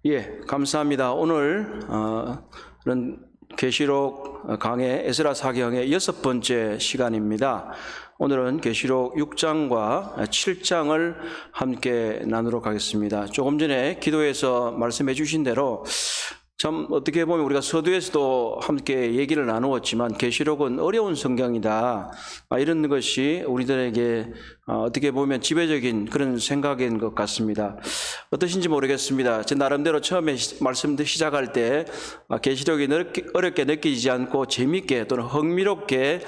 예, 감사합니다. 오늘은 계시록 강해 에스라 사경의 6번째 시간입니다. 오늘은 계시록 6장과 7장을 함께 나누도록 하겠습니다. 조금 전에 기도에서 말씀해 주신 대로 참 어떻게 보면 우리가 서두에서도 함께 얘기를 나누었지만 계시록은 어려운 성경이다, 이런 것이 우리들에게 어떻게 보면 지배적인 그런 생각인 것 같습니다. 어떠신지 모르겠습니다. 제 나름대로 처음에 말씀 시작할 때 계시록이 어렵게 느끼지 않고 재미있게 또는 흥미롭게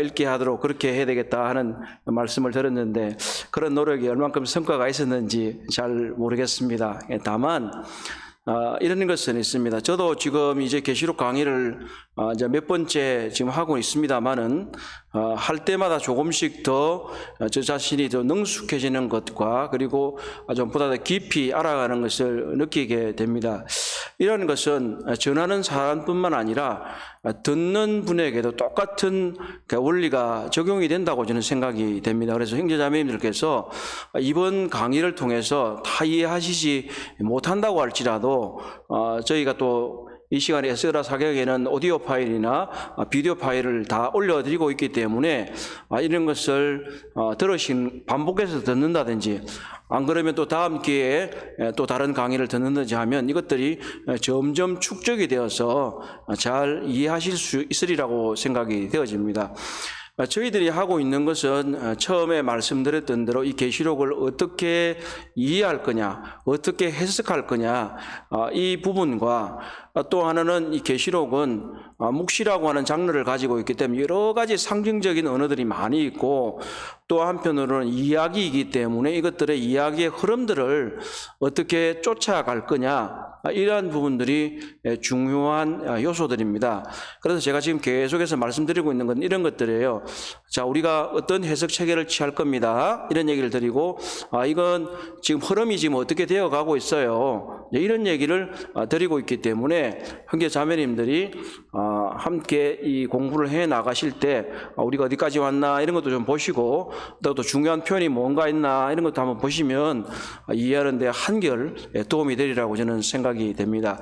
읽게 하도록 그렇게 해야 되겠다 하는 말씀을 들었는데 그런 노력이 얼만큼 성과가 있었는지 잘 모르겠습니다. 다만 이런 것은 있습니다. 저도 지금 이제 계시록 강의를 이제 몇 번째 지금 하고 있습니다만은 할 때마다 조금씩 더 저 자신이 더 능숙해지는 것과 그리고 좀 보다 더 깊이 알아가는 것을 느끼게 됩니다. 이런 것은 전하는 사람뿐만 아니라 듣는 분에게도 똑같은 원리가 적용이 된다고 저는 생각이 됩니다. 그래서 형제자매님들께서 이번 강의를 통해서 다 이해하시지 못한다고 할지라도 저희가 또 이 시간에 에스라 사경에는 오디오 파일이나 비디오 파일을 다 올려드리고 있기 때문에 이런 것을 반복해서 듣는다든지 안 그러면 또 다음 기회에 또 다른 강의를 듣는다든지 하면 이것들이 점점 축적이 되어서 잘 이해하실 수 있으리라고 생각이 되어집니다. 저희들이 하고 있는 것은 처음에 말씀드렸던 대로 이 계시록을 어떻게 이해할 거냐, 어떻게 해석할 거냐, 이 부분과 또 하나는 이 계시록은 묵시라고 하는 장르를 가지고 있기 때문에 여러 가지 상징적인 언어들이 많이 있고 또 한편으로는 이야기이기 때문에 이것들의 이야기의 흐름들을 어떻게 쫓아갈 거냐, 이러한 부분들이 중요한 요소들입니다. 그래서 제가 지금 계속해서 말씀드리고 있는 건 이런 것들이에요. 자, 우리가 어떤 해석 체계를 취할 겁니다, 이런 얘기를 드리고 이건 지금 흐름이 지금 어떻게 되어 가고 있어요, 이런 얘기를 드리고 있기 때문에 형제 자매님들이 함께 이 공부를 해 나가실 때 우리가 어디까지 왔나 이런 것도 좀 보시고 또 중요한 표현이 뭔가 있나 이런 것도 한번 보시면 이해하는 데 한결 도움이 되리라고 저는 생각이 됩니다.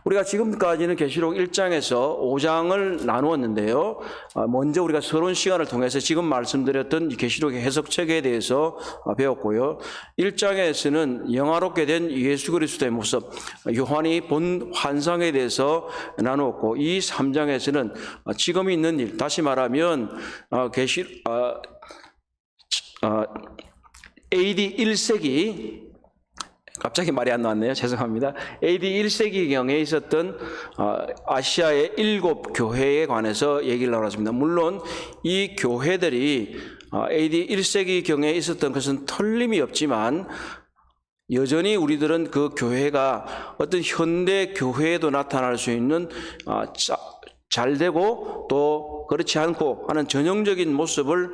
우리가 지금까지는 계시록 1장에서 5장을 나누었는데요. 먼저 우리가 서론 시간을 통해서 지금 말씀드렸던 계시록의 해석 체계에 대해서 배웠고요. 1장에서는 영화롭게 된 예수 그리스도의 모습, 요한이 본 환상에 대해서 나누었고, 이 3장에서는 지금 있는 일, 다시 말하면 AD 1세기, 갑자기 말이 안 나왔네요. 죄송합니다. AD 1세기경에 있었던 아시아의 7 교회에 관해서 얘기를 나눴습니다. 물론 이 교회들이 AD 1세기경에 있었던 것은 틀림이 없지만 여전히 우리들은 그 교회가 어떤 현대 교회에도 나타날 수 있는 잘 되고 또 그렇지 않고 하는 전형적인 모습을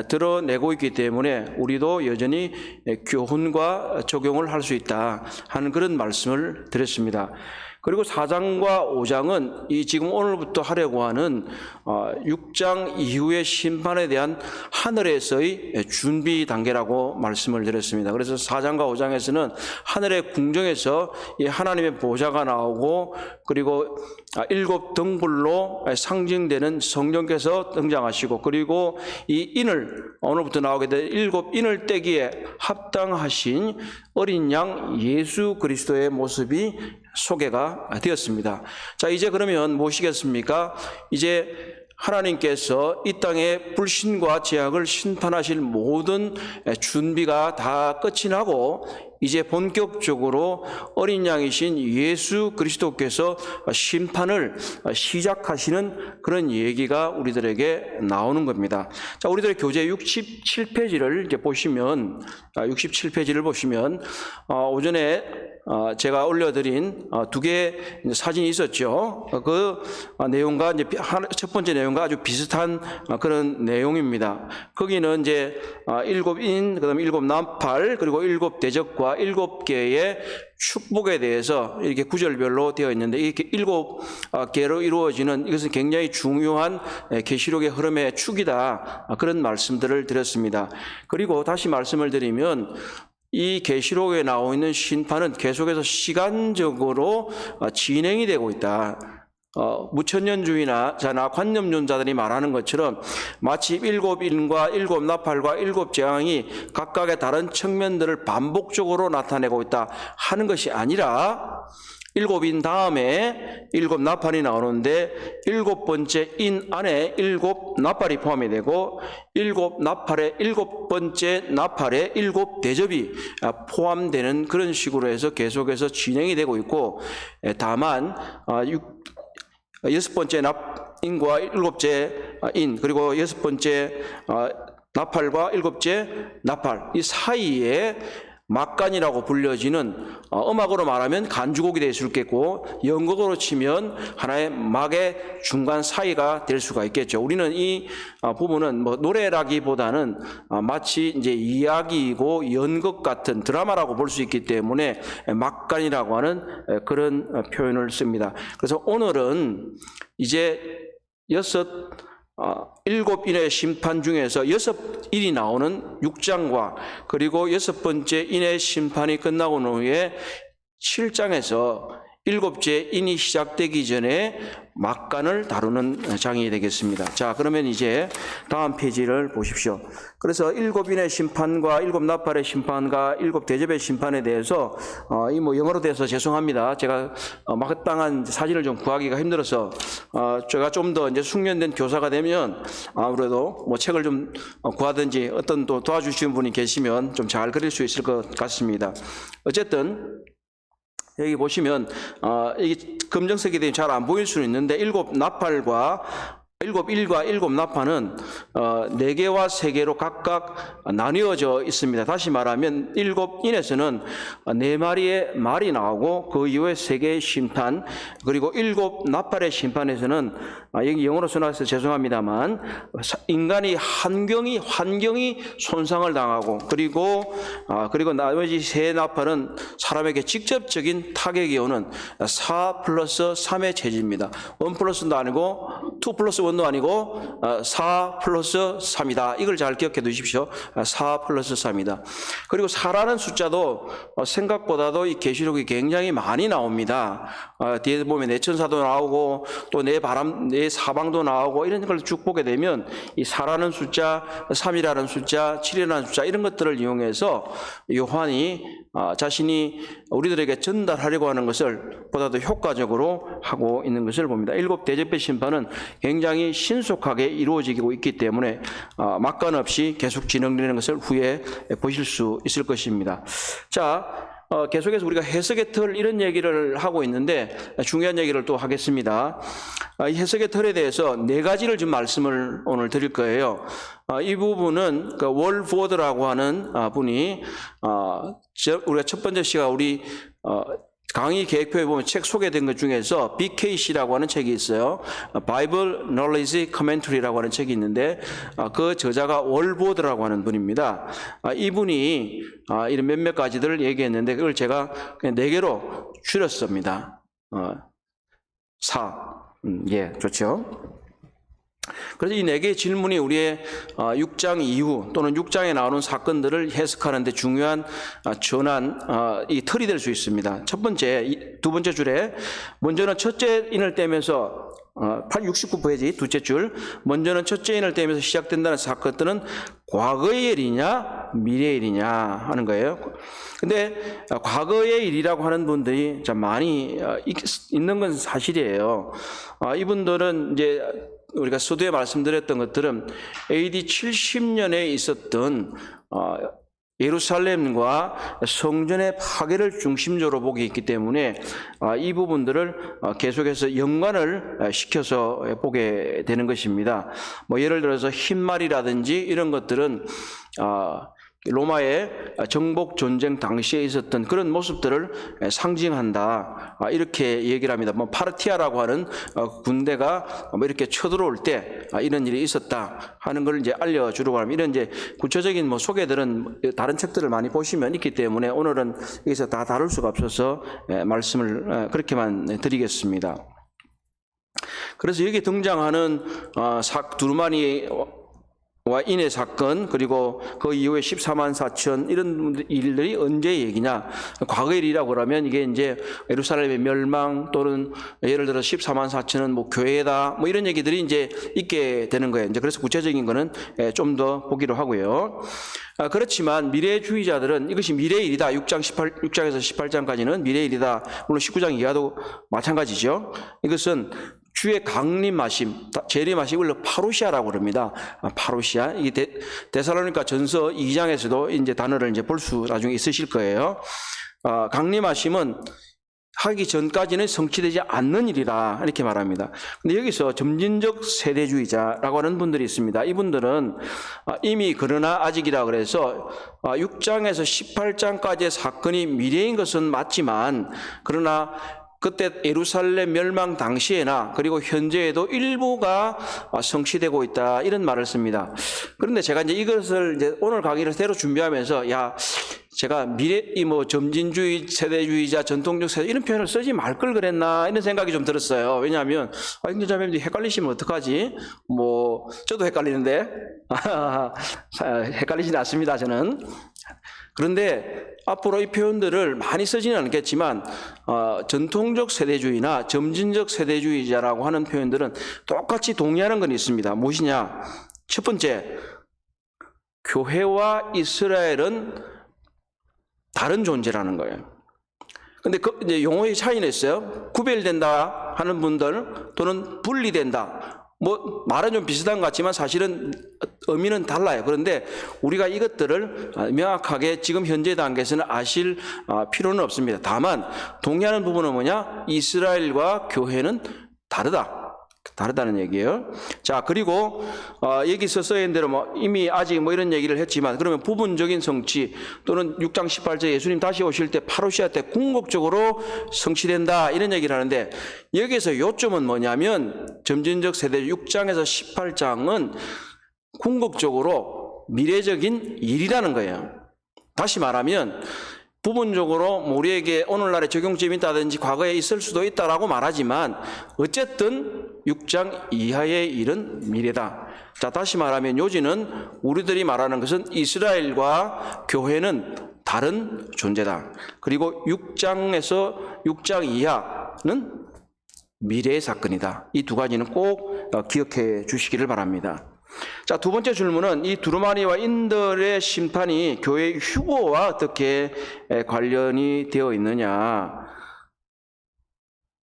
드러내고 있기 때문에 우리도 여전히 교훈과 적용을 할 수 있다 하는 그런 말씀을 드렸습니다. 그리고 4장과 5장은 이 지금 오늘부터 하려고 하는 6장 이후의 심판에 대한 하늘에서의 준비 단계라고 말씀을 드렸습니다. 그래서 4장과 5장에서는 하늘의 궁정에서 이 하나님의 보좌가 나오고 그리고 7 등불로 상징되는 성령께서 등장하시고 그리고 이 인을 오늘부터 나오게 될 7 인을 떼기에 합당하신 어린 양 예수 그리스도의 모습이 소개가 되었습니다. 자, 이제 그러면 무엇이겠습니까? 이제 하나님께서 이 땅의 불신과 죄악을 심판하실 모든 준비가 다 끝이 나고 이제 본격적으로 어린 양이신 예수 그리스도께서 심판을 시작하시는 그런 얘기가 우리들에게 나오는 겁니다. 자, 우리들의 교재 67페이지를 이제 보시면 67페이지를 보시면 오전에 제가 올려드린 2개의 사진이 있었죠. 그 내용과 이제 첫 번째 내용과 아주 비슷한 그런 내용입니다. 거기는 이제 7인, 그다음에 7나팔, 그리고 7대적과 7개의 축복에 대해서 이렇게 구절별로 되어 있는데 이렇게 7개로 이루어지는 이것은 굉장히 중요한 계시록의 흐름의 축이다, 그런 말씀들을 드렸습니다. 그리고 다시 말씀을 드리면 이 계시록에 나오고 있는 심판은 계속해서 시간적으로 진행이 되고 있다. 무천년주의나 관념론자들이 말하는 것처럼 마치 일곱 인과 일곱 나팔과 일곱 재앙이 각각의 다른 측면들을 반복적으로 나타내고 있다 하는 것이 아니라 일곱인 다음에 일곱 나팔이 나오는데 일곱 번째 인 안에 일곱 나팔이 포함이 되고 일곱 나팔의 일곱 번째 나팔에 일곱 대접이 포함되는 그런 식으로 해서 계속해서 진행이 되고 있고, 다만 여섯 번째 인과 일곱째 인, 그리고 여섯 번째 나팔과 일곱째 나팔, 이 사이에 막간이라고 불려지는, 음악으로 말하면 간주곡이 될 수 있겠고 연극으로 치면 하나의 막의 중간 사이가 될 수가 있겠죠. 우리는 이 부분은 노래라기보다는 마치 이제 이야기이고 연극 같은 드라마라고 볼 수 있기 때문에 막간이라고 하는 그런 표현을 씁니다. 그래서 오늘은 이제 일곱 인의 심판 중에서 여섯 일이 나오는 6장과 그리고 여섯 번째 인의 심판이 끝나고 난 후에 7장에서 일곱째 인이 시작되기 전에 막간을 다루는 장이 되겠습니다. 자, 그러면 이제 다음 페이지를 보십시오. 그래서 일곱 인의 심판과 일곱 나팔의 심판과 일곱 대접의 심판에 대해서 영어로 돼서 죄송합니다. 제가 마땅한 사진을 좀 구하기가 힘들어서 제가 좀 더 이제 숙련된 교사가 되면 아무래도 책을 좀 구하든지 어떤 또 도와주시는 분이 계시면 좀 잘 그릴 수 있을 것 같습니다. 어쨌든 여기 보시면 이게 검정색이 되면 잘 안 보일 수는 있는데 일곱 나팔과 일곱 일과 일곱 나팔은 4개와 3개로 각각 나뉘어져 있습니다. 다시 말하면 일곱 인에서는 4마리의 말이 나오고 그 이후에 3개의 심판, 그리고 일곱 나팔의 심판에서는 여기 영어로 써놔서 죄송합니다만 인간이 환경이 손상을 당하고 그리고 나머지 3 나팔은 사람에게 직접적인 타격이 오는 4 플러스 3의 체제입니다. 1 플러스도 아니고 2 플러스 1도 아니고 4 플러스 3이다. 이걸 잘 기억해 두십시오. 4 플러스 3이다. 그리고 4라는 숫자도 생각보다도 이 계시록이 굉장히 많이 나옵니다. 뒤에 보면 내 천사도 나오고 또 내 사방도 나오고 이런 걸 쭉 보게 되면 이 4라는 숫자, 3이라는 숫자, 7이라는 숫자 이런 것들을 이용해서 요한이 자신이 우리들에게 전달하려고 하는 것을 보다 더 효과적으로 하고 있는 것을 봅니다. 일곱 대접의 심판은 굉장히 신속하게 이루어지고 있기 때문에 막간 없이 계속 진행되는 것을 후에 보실 수 있을 것입니다. 자, 계속해서 우리가 해석의 틀 이런 얘기를 하고 있는데 중요한 얘기를 또 하겠습니다. 이 해석의 틀에 대해서 4가지를 좀 말씀을 오늘 드릴 거예요. 이 부분은 월포드라고 하는 분이 우리가 첫 번째 시간 우리 강의 계획표에 보면 책 소개된 것 중에서 BKC라고 하는 책이 있어요. Bible Knowledge Commentary라고 하는 책이 있는데 그 저자가 월보드라고 하는 분입니다. 이분이 이런 몇몇 가지들을 얘기했는데 그걸 제가 그냥 4개로 줄였습니다. 예, 좋죠. 그래서 이 4개의 질문이 우리의 6장 이후 또는 6장에 나오는 사건들을 해석하는 데 중요한 전환, 이 틀이 될 수 있습니다. 첫 번째, 2번째 줄에 먼저는 첫째 인을 떼면서 69페이지 두째 줄, 먼저는 첫째 인을 떼면서 시작된다는 사건들은 과거의 일이냐 미래의 일이냐 하는 거예요. 근데 과거의 일이라고 하는 분들이 참 많이 있는 건 사실이에요. 이분들은 이제 우리가 서두에 말씀드렸던 것들은 AD 70년에 있었던 예루살렘과 성전의 파괴를 중심적으로 보기 있기 때문에 이 부분들을 계속해서 연관을 시켜서 보게 되는 것입니다. 예를 들어서 흰말이라든지 이런 것들은 로마의 정복 전쟁 당시에 있었던 그런 모습들을 상징한다. 이렇게 얘기를 합니다. 파르티아라고 하는 군대가 이렇게 쳐들어올 때 이런 일이 있었다 하는 걸 이제 알려주려고 합니다. 이런 이제 구체적인 소개들은 다른 책들을 많이 보시면 있기 때문에 오늘은 여기서 다 다룰 수가 없어서 말씀을 그렇게만 드리겠습니다. 그래서 여기 등장하는 두루마니 인해 사건, 그리고 그 이후에 14만 4천 이런 일들이 언제 얘기냐? 과거 일이라고 그러면 이게 이제 예루살렘의 멸망 또는 예를 들어 14만 4천은 뭐 교회다 뭐 이런 얘기들이 이제 있게 되는 거예요. 이제 그래서 구체적인 거는 좀 더 보기로 하고요. 그렇지만 미래주의자들은 이것이 미래의 일이다. 6장에서 18장까지는 미래의 일이다. 물론 19장 이하도 마찬가지죠. 이것은 주의 강림하심, 재림하심, 원래 파루시아라고 그럽니다. 파루시아. 이게 데살로니가 전서 2장에서도 이제 단어를 이제 볼 수 나중에 있으실 거예요. 강림하심은 하기 전까지는 성취되지 않는 일이라 이렇게 말합니다. 근데 여기서 점진적 세대주의자라고 하는 분들이 있습니다. 이분들은 이미 그러나 아직이라 그래서 6장에서 18장까지의 사건이 미래인 것은 맞지만 그러나 그때 예루살렘 멸망 당시에나 그리고 현재에도 일부가 성취되고 있다 이런 말을 씁니다. 그런데 제가 이제 이것을 이제 오늘 강의를 새로 준비하면서 제가 점진주의, 세대주의자, 전통적 세대 이런 표현을 쓰지 말 걸 그랬나 이런 생각이 좀 들었어요. 왜냐하면 형제자매님들이 헷갈리시면 어떡하지? 저도 헷갈리는데 헷갈리진 않습니다. 저는. 그런데 앞으로 이 표현들을 많이 쓰지는 않겠지만 전통적 세대주의나 점진적 세대주의자라고 하는 표현들은 똑같이 동의하는 건 있습니다. 무엇이냐? 첫 번째, 교회와 이스라엘은 다른 존재라는 거예요. 근데 이제 용어의 차이는 있어요. 구별된다 하는 분들 또는 분리된다. 말은 좀 비슷한 것 같지만 사실은 의미는 달라요. 그런데 우리가 이것들을 명확하게 지금 현재 단계에서는 아실 필요는 없습니다. 다만 동의하는 부분은 뭐냐? 이스라엘과 교회는 다르다는 얘기예요. 자, 그리고 여기서 써있는 대로 이미 아직 이런 얘기를 했지만 그러면 부분적인 성취 또는 6장 18절 예수님 다시 오실 때 파루시아 때 궁극적으로 성취된다 이런 얘기를 하는데 여기서 요점은 뭐냐면 점진적 세대 6장에서 18장은 궁극적으로 미래적인 일이라는 거예요. 다시 말하면 부분적으로 우리에게 오늘날의 적용점이 있다든지 과거에 있을 수도 있다라고 말하지만 어쨌든 6장 이하의 일은 미래다. 자, 다시 말하면 요지는 우리들이 말하는 것은 이스라엘과 교회는 다른 존재다. 그리고 6장에서 6장 이하는 미래의 사건이다. 이 두 가지는 꼭 기억해 주시기를 바랍니다. 자, 두 번째 질문은 이 두루마리와 인들의 심판이 교회의 휴거와 어떻게 관련이 되어 있느냐.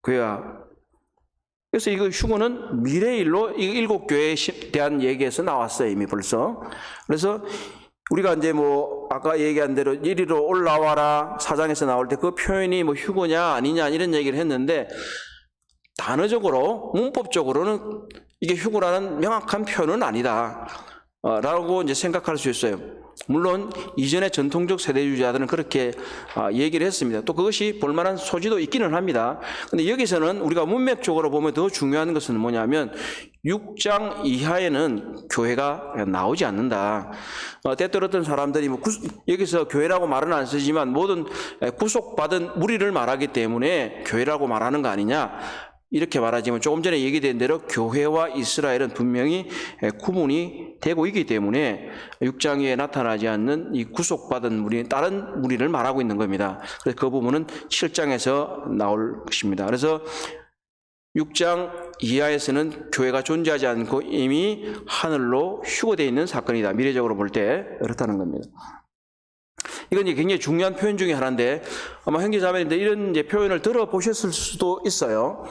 그래서 이거 휴거는 미래일로 일곱 교회에 대한 얘기에서 나왔어요. 이미 벌써. 그래서 우리가 이제 아까 얘기한 대로 이리로 올라와라 4장에서 나올 때 그 표현이 휴거냐 아니냐 이런 얘기를 했는데 단어적으로 문법적으로는 이게 휴거라는 명확한 표현은 아니다 라고 이제 생각할 수 있어요. 물론 이전의 전통적 세대주의자들은 그렇게 얘기를 했습니다. 또 그것이 볼만한 소지도 있기는 합니다. 근데 여기서는 우리가 문맥적으로 보면 더 중요한 것은 뭐냐면 6장 이하에는 교회가 나오지 않는다. 때때로 어떤 사람들이 여기서 교회라고 말은 안 쓰지만 모든 구속받은 무리를 말하기 때문에 교회라고 말하는 거 아니냐 이렇게 말하지만 조금 전에 얘기된 대로 교회와 이스라엘은 분명히 구분이 되고 있기 때문에 6장에 나타나지 않는 이 구속받은 무리, 다른 무리를 말하고 있는 겁니다. 그래서 그 부분은 7장에서 나올 것입니다. 그래서 6장 이하에서는 교회가 존재하지 않고 이미 하늘로 휴거되어 있는 사건이다. 미래적으로 볼 때 그렇다는 겁니다. 이건 이제 굉장히 중요한 표현 중에 하나인데 아마 형제자매님들 이런 이제 표현을 들어보셨을 수도 있어요.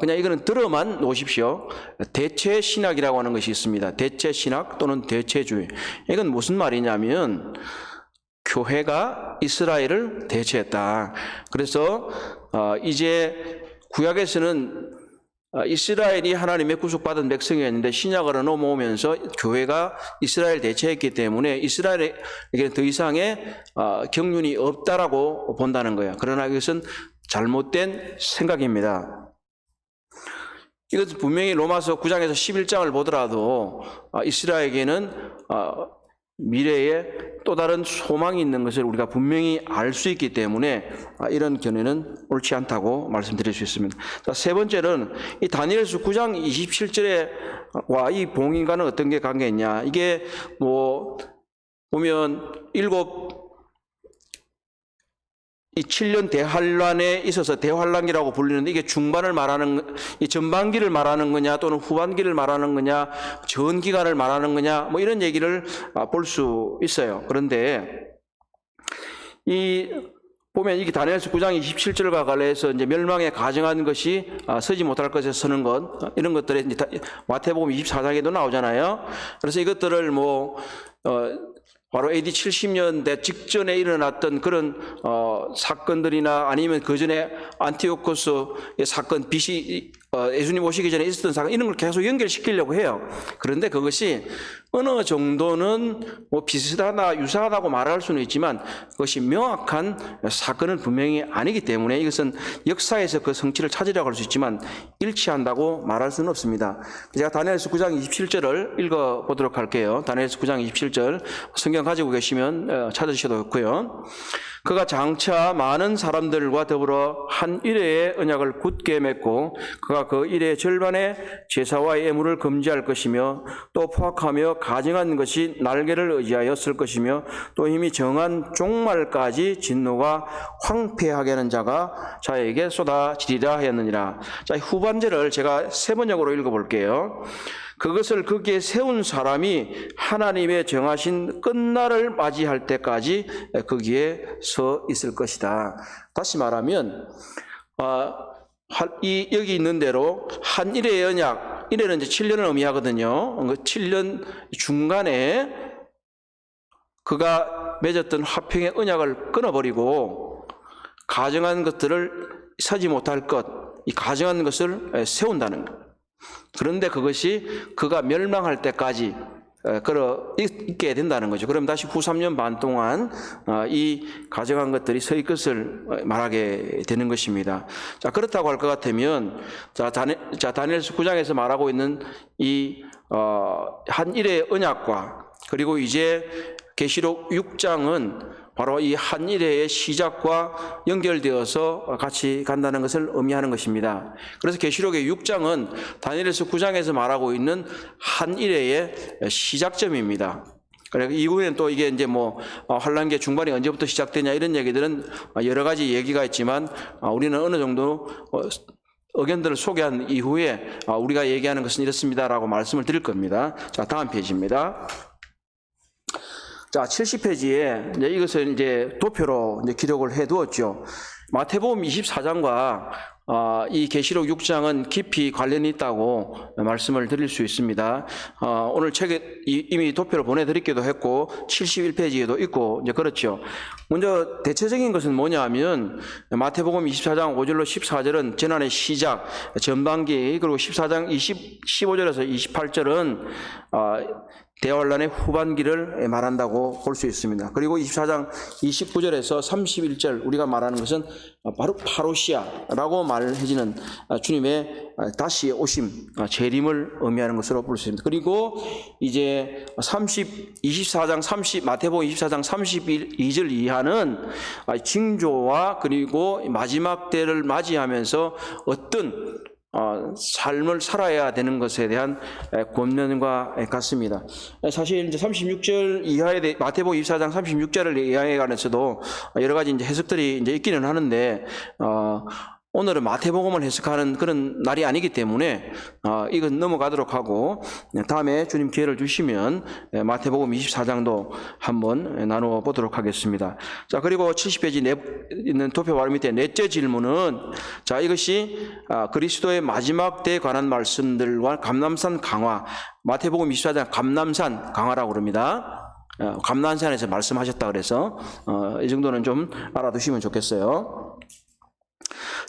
그냥 이거는 들어만 놓으십시오. 대체 신학이라고 하는 것이 있습니다. 대체 신학 또는 대체주의. 이건 무슨 말이냐면 교회가 이스라엘을 대체했다. 그래서 이제 구약에서는 이스라엘이 하나님의 구속받은 백성이었는데 신약으로 넘어오면서 교회가 이스라엘 대체했기 때문에 이스라엘에게 더 이상의 경륜이 없다라고 본다는 거예요. 그러나 이것은 잘못된 생각입니다. 이것은 분명히 로마서 9장에서 11장을 보더라도 이스라엘에게는 미래에 또 다른 소망이 있는 것을 우리가 분명히 알 수 있기 때문에 이런 견해는 옳지 않다고 말씀드릴 수 있습니다. 자, 세 번째는 이 다니엘서 9장 27절과 이 봉인과는 어떤 게 관계 있냐. 이게 뭐 보면 이 7년 대환란에 있어서 대환란기라고 불리는데 이게 중반을 말하는, 이 전반기를 말하는 거냐 또는 후반기를 말하는 거냐 전 기간을 말하는 거냐 뭐 이런 얘기를 볼 수 있어요. 그런데 보면 이게 다니엘서 9장 27절과 관련해서 이제 멸망에 가정한 것이 서지 못할 것에 서는 것, 이런 것들이 이제 마태복음 24장에도 나오잖아요. 그래서 이것들을 바로 AD 70년대 직전에 일어났던 그런 사건들이나 아니면 그 전에 안티오코스의 사건, 예수님 오시기 전에 있었던 사건, 이런 걸 계속 연결시키려고 해요. 그런데 그것이 어느 정도는 뭐 비슷하다, 유사하다고 말할 수는 있지만 그것이 명확한 사건은 분명히 아니기 때문에 이것은 역사에서 그 성취를 찾으려고 할 수 있지만 일치한다고 말할 수는 없습니다. 제가 다니엘서 9장 27절을 읽어보도록 할게요. 다니엘서 9장 27절 성경 가지고 계시면 찾으셔도 좋고요. 그가 장차 많은 사람들과 더불어 한 일회의 언약을 굳게 맺고 그가 그 일의 절반의 제사와 예물을 금지할 것이며 또 포악하며 가증한 것이 날개를 의지하여 쓸 것이며 또 이미 정한 종말까지 진노가 황폐하게 하는 자가 자에게 쏟아지리라 하였느니라. 자, 후반절을 제가 세 번역으로 읽어볼게요. 그것을 거기에 세운 사람이 하나님의 정하신 끝날을 맞이할 때까지 거기에 서 있을 것이다. 다시 말하면 여기 있는 대로 한 일의 언약, 일회는 이제 7년을 의미하거든요. 그 7년 중간에 그가 맺었던 화평의 언약을 끊어버리고 가정한 것들을 서지 못할 것, 이 가정한 것을 세운다는 것. 그런데 그것이 그가 멸망할 때까지 걸어 있게 된다는 거죠. 그럼 다시 후 3년 반 동안 이 가져간 것들이 서 있을 것을 말하게 되는 것입니다. 자, 그렇다고 할 것 같으면 다니엘서 9장에서 말하고 있는 이 한 일의 언약과 그리고 이제 계시록 6장은 바로 이 한 일회의 시작과 연결되어서 같이 간다는 것을 의미하는 것입니다. 그래서 계시록의 6장은 다니엘서 9장에서 말하고 있는 한 일회의 시작점입니다. 그리고 이후에는 또 이게 이제 환란기 중반이 언제부터 시작되냐 이런 얘기들은 여러 가지 얘기가 있지만 우리는 어느 정도 의견들을 소개한 이후에 우리가 얘기하는 것은 이렇습니다라고 말씀을 드릴 겁니다. 자, 다음 페이지입니다. 자, 70페이지에 이것을 이제 도표로 이제 기록을 해 두었죠. 마태복음 24장과 이 계시록 6장은 깊이 관련이 있다고 말씀을 드릴 수 있습니다. 오늘 책에 이미 도표를 보내드리기도 했고 71페이지에도 있고 이제 그렇죠. 먼저 대체적인 것은 뭐냐 하면 마태복음 24장 5절로 14절은 재난의 시작, 전반기, 그리고 14장 15절에서 28절은 대환란의 후반기를 말한다고 볼 수 있습니다. 그리고 24장 29절에서 31절 우리가 말하는 것은 바로 파루시아라고 말해지는 주님의 다시 오심, 재림을 의미하는 것으로 볼 수 있습니다. 그리고 이제 마태복음 24장 32절 이하는 징조와 그리고 마지막 때를 맞이하면서 어떤 삶을 살아야 되는 것에 대한 권면과 같습니다. 사실 이제 36절 이하에 마태복음 24장 36절을 이하에 관해서도 여러 가지 이제 해석들이 이제 있기는 하는데 오늘은 마태복음을 해석하는 그런 날이 아니기 때문에 이건 넘어가도록 하고 다음에 주님 기회를 주시면 마태복음 24장도 한번 나누어 보도록 하겠습니다. 자, 그리고 70페이지 있는 도표 바로 밑에 넷째 질문은 자, 이것이 그리스도의 마지막 때에 관한 말씀들과 감람산 강화, 마태복음 24장 감람산 강화라고 그럽니다. 감람산에서 말씀하셨다 그래서 이 정도는 좀 알아두시면 좋겠어요.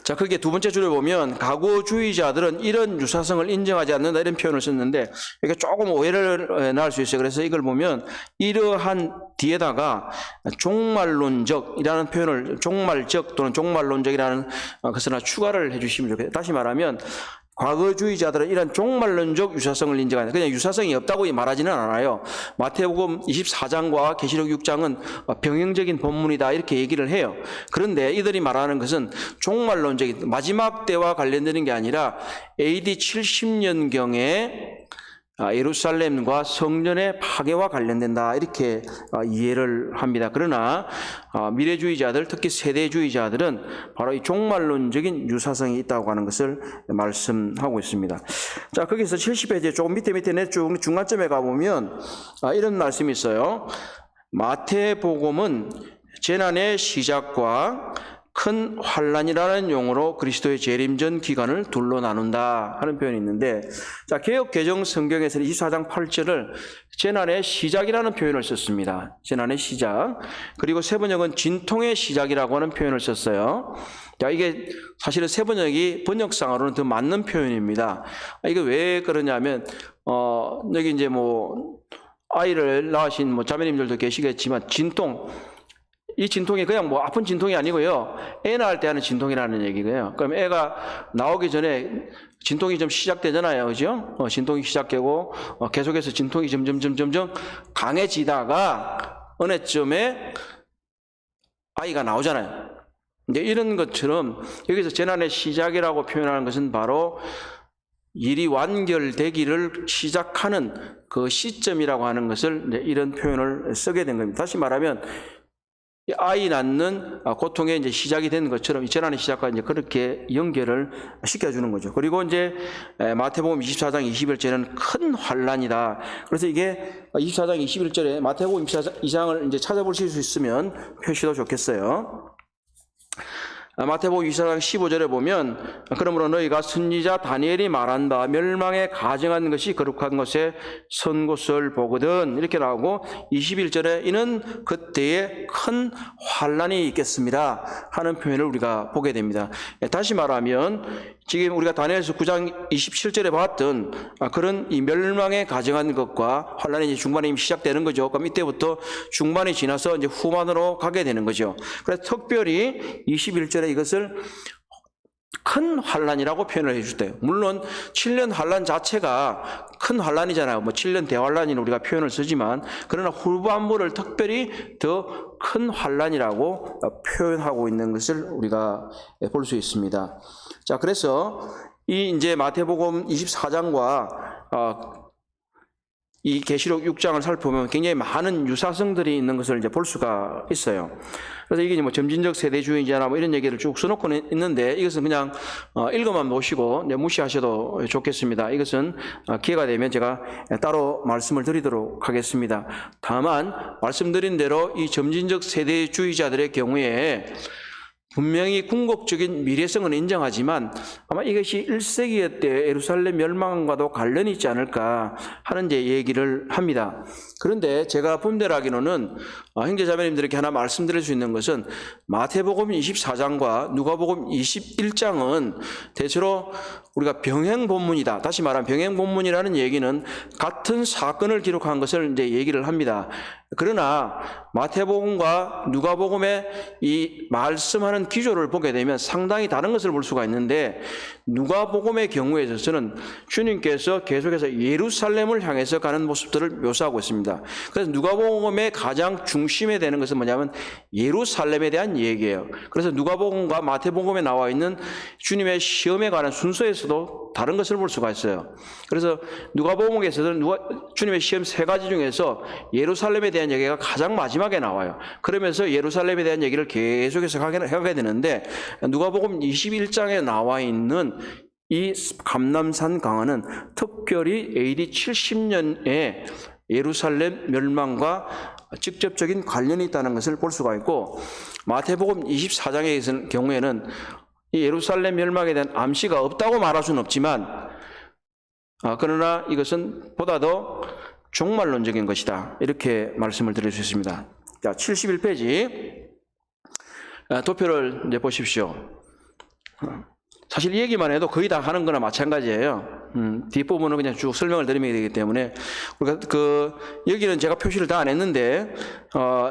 자, 그게 두 번째 줄에 보면 가고주의자들은 이런 유사성을 인정하지 않는다 이런 표현을 썼는데 이게 조금 오해를 낳을 수 있어요. 그래서 이걸 보면 이러한 뒤에다가 종말론적이라는 표현을 종말적 또는 종말론적이라는 것을 하나 추가를 해주시면 좋겠어요. 다시 말하면 과거주의자들은 이런 종말론적 유사성을 인정한다. 그냥 유사성이 없다고 말하지는 않아요. 마태복음 24장과 계시록 6장은 병행적인 본문이다 이렇게 얘기를 해요. 그런데 이들이 말하는 것은 종말론적인 마지막 때와 관련되는 게 아니라 AD 70년경에 예루살렘과 성전의 파괴와 관련된다 이렇게 이해를 합니다. 그러나 미래주의자들, 특히 세대주의자들은 바로 이 종말론적인 유사성이 있다고 하는 것을 말씀하고 있습니다. 자, 거기서 70페이지 조금 밑에 쭉 중간점에 가보면 이런 말씀이 있어요. 마태복음은 재난의 시작과 큰 환란이라는 용어로 그리스도의 재림 전 기간을 둘로 나눈다 하는 표현이 있는데, 자, 개역 개정 성경에서는 24장 8절을 재난의 시작이라는 표현을 썼습니다. 재난의 시작. 그리고 세번역은 진통의 시작이라고 하는 표현을 썼어요. 자, 이게 사실은 세번역이 번역상으로는 더 맞는 표현입니다. 이게 왜 그러냐면 여기 이제 아이를 낳으신 자매님들도 계시겠지만 이 진통이 그냥 아픈 진통이 아니고요. 애 낳을 때 하는 진통이라는 얘기고요. 그럼 애가 나오기 전에 진통이 좀 시작되잖아요. 그죠? 진통이 시작되고 계속해서 진통이 점점 강해지다가 어느 쯤에 아이가 나오잖아요. 이제 이런 것처럼 여기서 재난의 시작이라고 표현하는 것은 바로 일이 완결되기를 시작하는 그 시점이라고 하는 것을 이런 표현을 쓰게 된 겁니다. 다시 말하면 아이 낳는 고통의 이제 시작이 되는 것처럼 이 재난의 시작과 이제 그렇게 연결을 시켜주는 거죠. 그리고 이제 마태복음 24장 21절에는 큰 환란이다. 그래서 이게 24장 21절에 마태복음 24장을 이제 찾아보실 수 있으면 표시도 좋겠어요. 마태복음 24장 15절에 보면 그러므로 너희가 선지자 다니엘이 말한 바 멸망에 가증한 것이 거룩한 것에 선고서를 보거든 이렇게 나오고 21절에 이는 그때에 큰 환란이 있겠습니다 하는 표현을 우리가 보게 됩니다. 다시 말하면 지금 우리가 다니엘서 9장 27절에 봤던 그런 이 멸망에 가증한 것과 환란이 이제 중반에 이미 시작되는 거죠. 그럼 이때부터 중반이 지나서 이제 후반으로 가게 되는 거죠. 그래서 특별히 21절에 이것을 큰 환란이라고 표현을 해줄 때요. 물론 7년 환란 자체가 큰 환란이잖아요. 7년 대환란이는 우리가 표현을 쓰지만 그러나 후반부를 특별히 더 큰 환란이라고 표현하고 있는 것을 우리가 볼 수 있습니다. 자, 그래서 이 이제 마태복음 24장과 이 계시록 6장을 살펴보면 굉장히 많은 유사성들이 있는 것을 이제 볼 수가 있어요. 그래서 이게 점진적 세대주의자나 이런 얘기를 쭉 써놓고 있는데 이것은 그냥 읽어만 보시고 무시하셔도 좋겠습니다. 이것은 기회가 되면 제가 따로 말씀을 드리도록 하겠습니다. 다만 말씀드린 대로 이 점진적 세대주의자들의 경우에 분명히 궁극적인 미래성은 인정하지만 아마 이것이 1세기 때 예루살렘 멸망과도 관련이 있지 않을까 하는 이제 얘기를 합니다. 그런데 제가 분별하기로는 형제자매님들에게 하나 말씀드릴 수 있는 것은 마태복음 24장과 누가복음 21장은 대체로 우리가 병행 본문이다. 다시 말하면 병행 본문이라는 얘기는 같은 사건을 기록한 것을 이제 얘기를 합니다. 그러나 마태복음과 누가복음의 이 말씀하는 기조를 보게 되면 상당히 다른 것을 볼 수가 있는데 누가복음의 경우에 있어서는 주님께서 계속해서 예루살렘을 향해서 가는 모습들을 묘사하고 있습니다. 그래서 누가복음의 가장 중심에 되는 것은 뭐냐면 예루살렘에 대한 얘기예요. 그래서 누가복음과 마태복음에 나와 있는 주님의 시험에 관한 순서에서도 다른 것을 볼 수가 있어요. 그래서 누가복음에서는 주님의 시험 3가지 중에서 예루살렘에 대한 얘기가 가장 마지막에 나와요. 그러면서 예루살렘에 대한 얘기를 계속해서 하게 되는데 누가복음 21장에 나와 있는 이 감람산 강화는 특별히 AD 70년에 예루살렘 멸망과 직접적인 관련이 있다는 것을 볼 수가 있고 마태복음 24장의 경우에는 이 예루살렘 멸망에 대한 암시가 없다고 말할 수는 없지만 그러나 이것은 보다 더 종말론적인 것이다. 이렇게 말씀을 드릴 수 있습니다. 자, 71페이지 도표를 이제 보십시오. 사실 이 얘기만 해도 거의 다 하는 거나 마찬가지예요. 뒷부분은 그냥 쭉 설명을 드리면 되기 때문에 우리가 여기는 제가 표시를 다 안 했는데